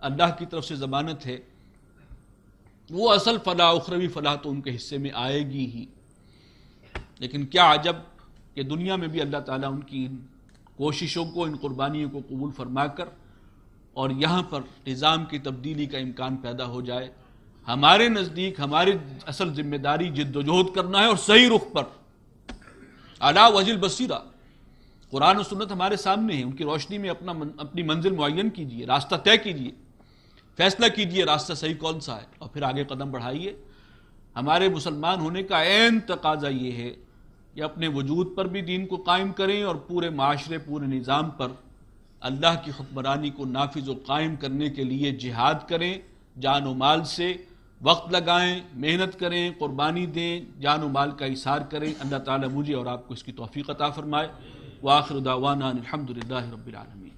اللہ کی طرف سے ضمانت ہے، وہ اصل فلاح، اخروی فلاح تو ان کے حصے میں آئے گی ہی. لیکن کیا عجب کہ دنیا میں بھی اللہ تعالیٰ ان کی ان کوششوں کو، ان قربانیوں کو قبول فرما کر اور یہاں پر نظام کی تبدیلی کا امکان پیدا ہو جائے. ہمارے نزدیک ہماری اصل ذمہ داری جد و جہد کرنا ہے، اور صحیح رخ پر، علی وجہ البصیرہ. قرآن و سنت ہمارے سامنے ہیں، ان کی روشنی میں اپنی منزل معین کیجئے، راستہ طے کیجئے، فیصلہ کیجئے راستہ صحیح کون سا ہے، اور پھر آگے قدم بڑھائیے. ہمارے مسلمان ہونے کا عین تقاضا یہ ہے کہ اپنے وجود پر بھی دین کو قائم کریں، اور پورے معاشرے، پورے نظام پر اللہ کی حکمرانی کو نافذ و قائم کرنے کے لیے جہاد کریں، جان و مال سے وقت لگائیں، محنت کریں، قربانی دیں، جان و مال کا اظہار کریں. اللہ تعالیٰ مجھے اور آپ کو اس کی توفیق عطا فرمائے. وآخر دعوانا الحمد للہ رب العالمین.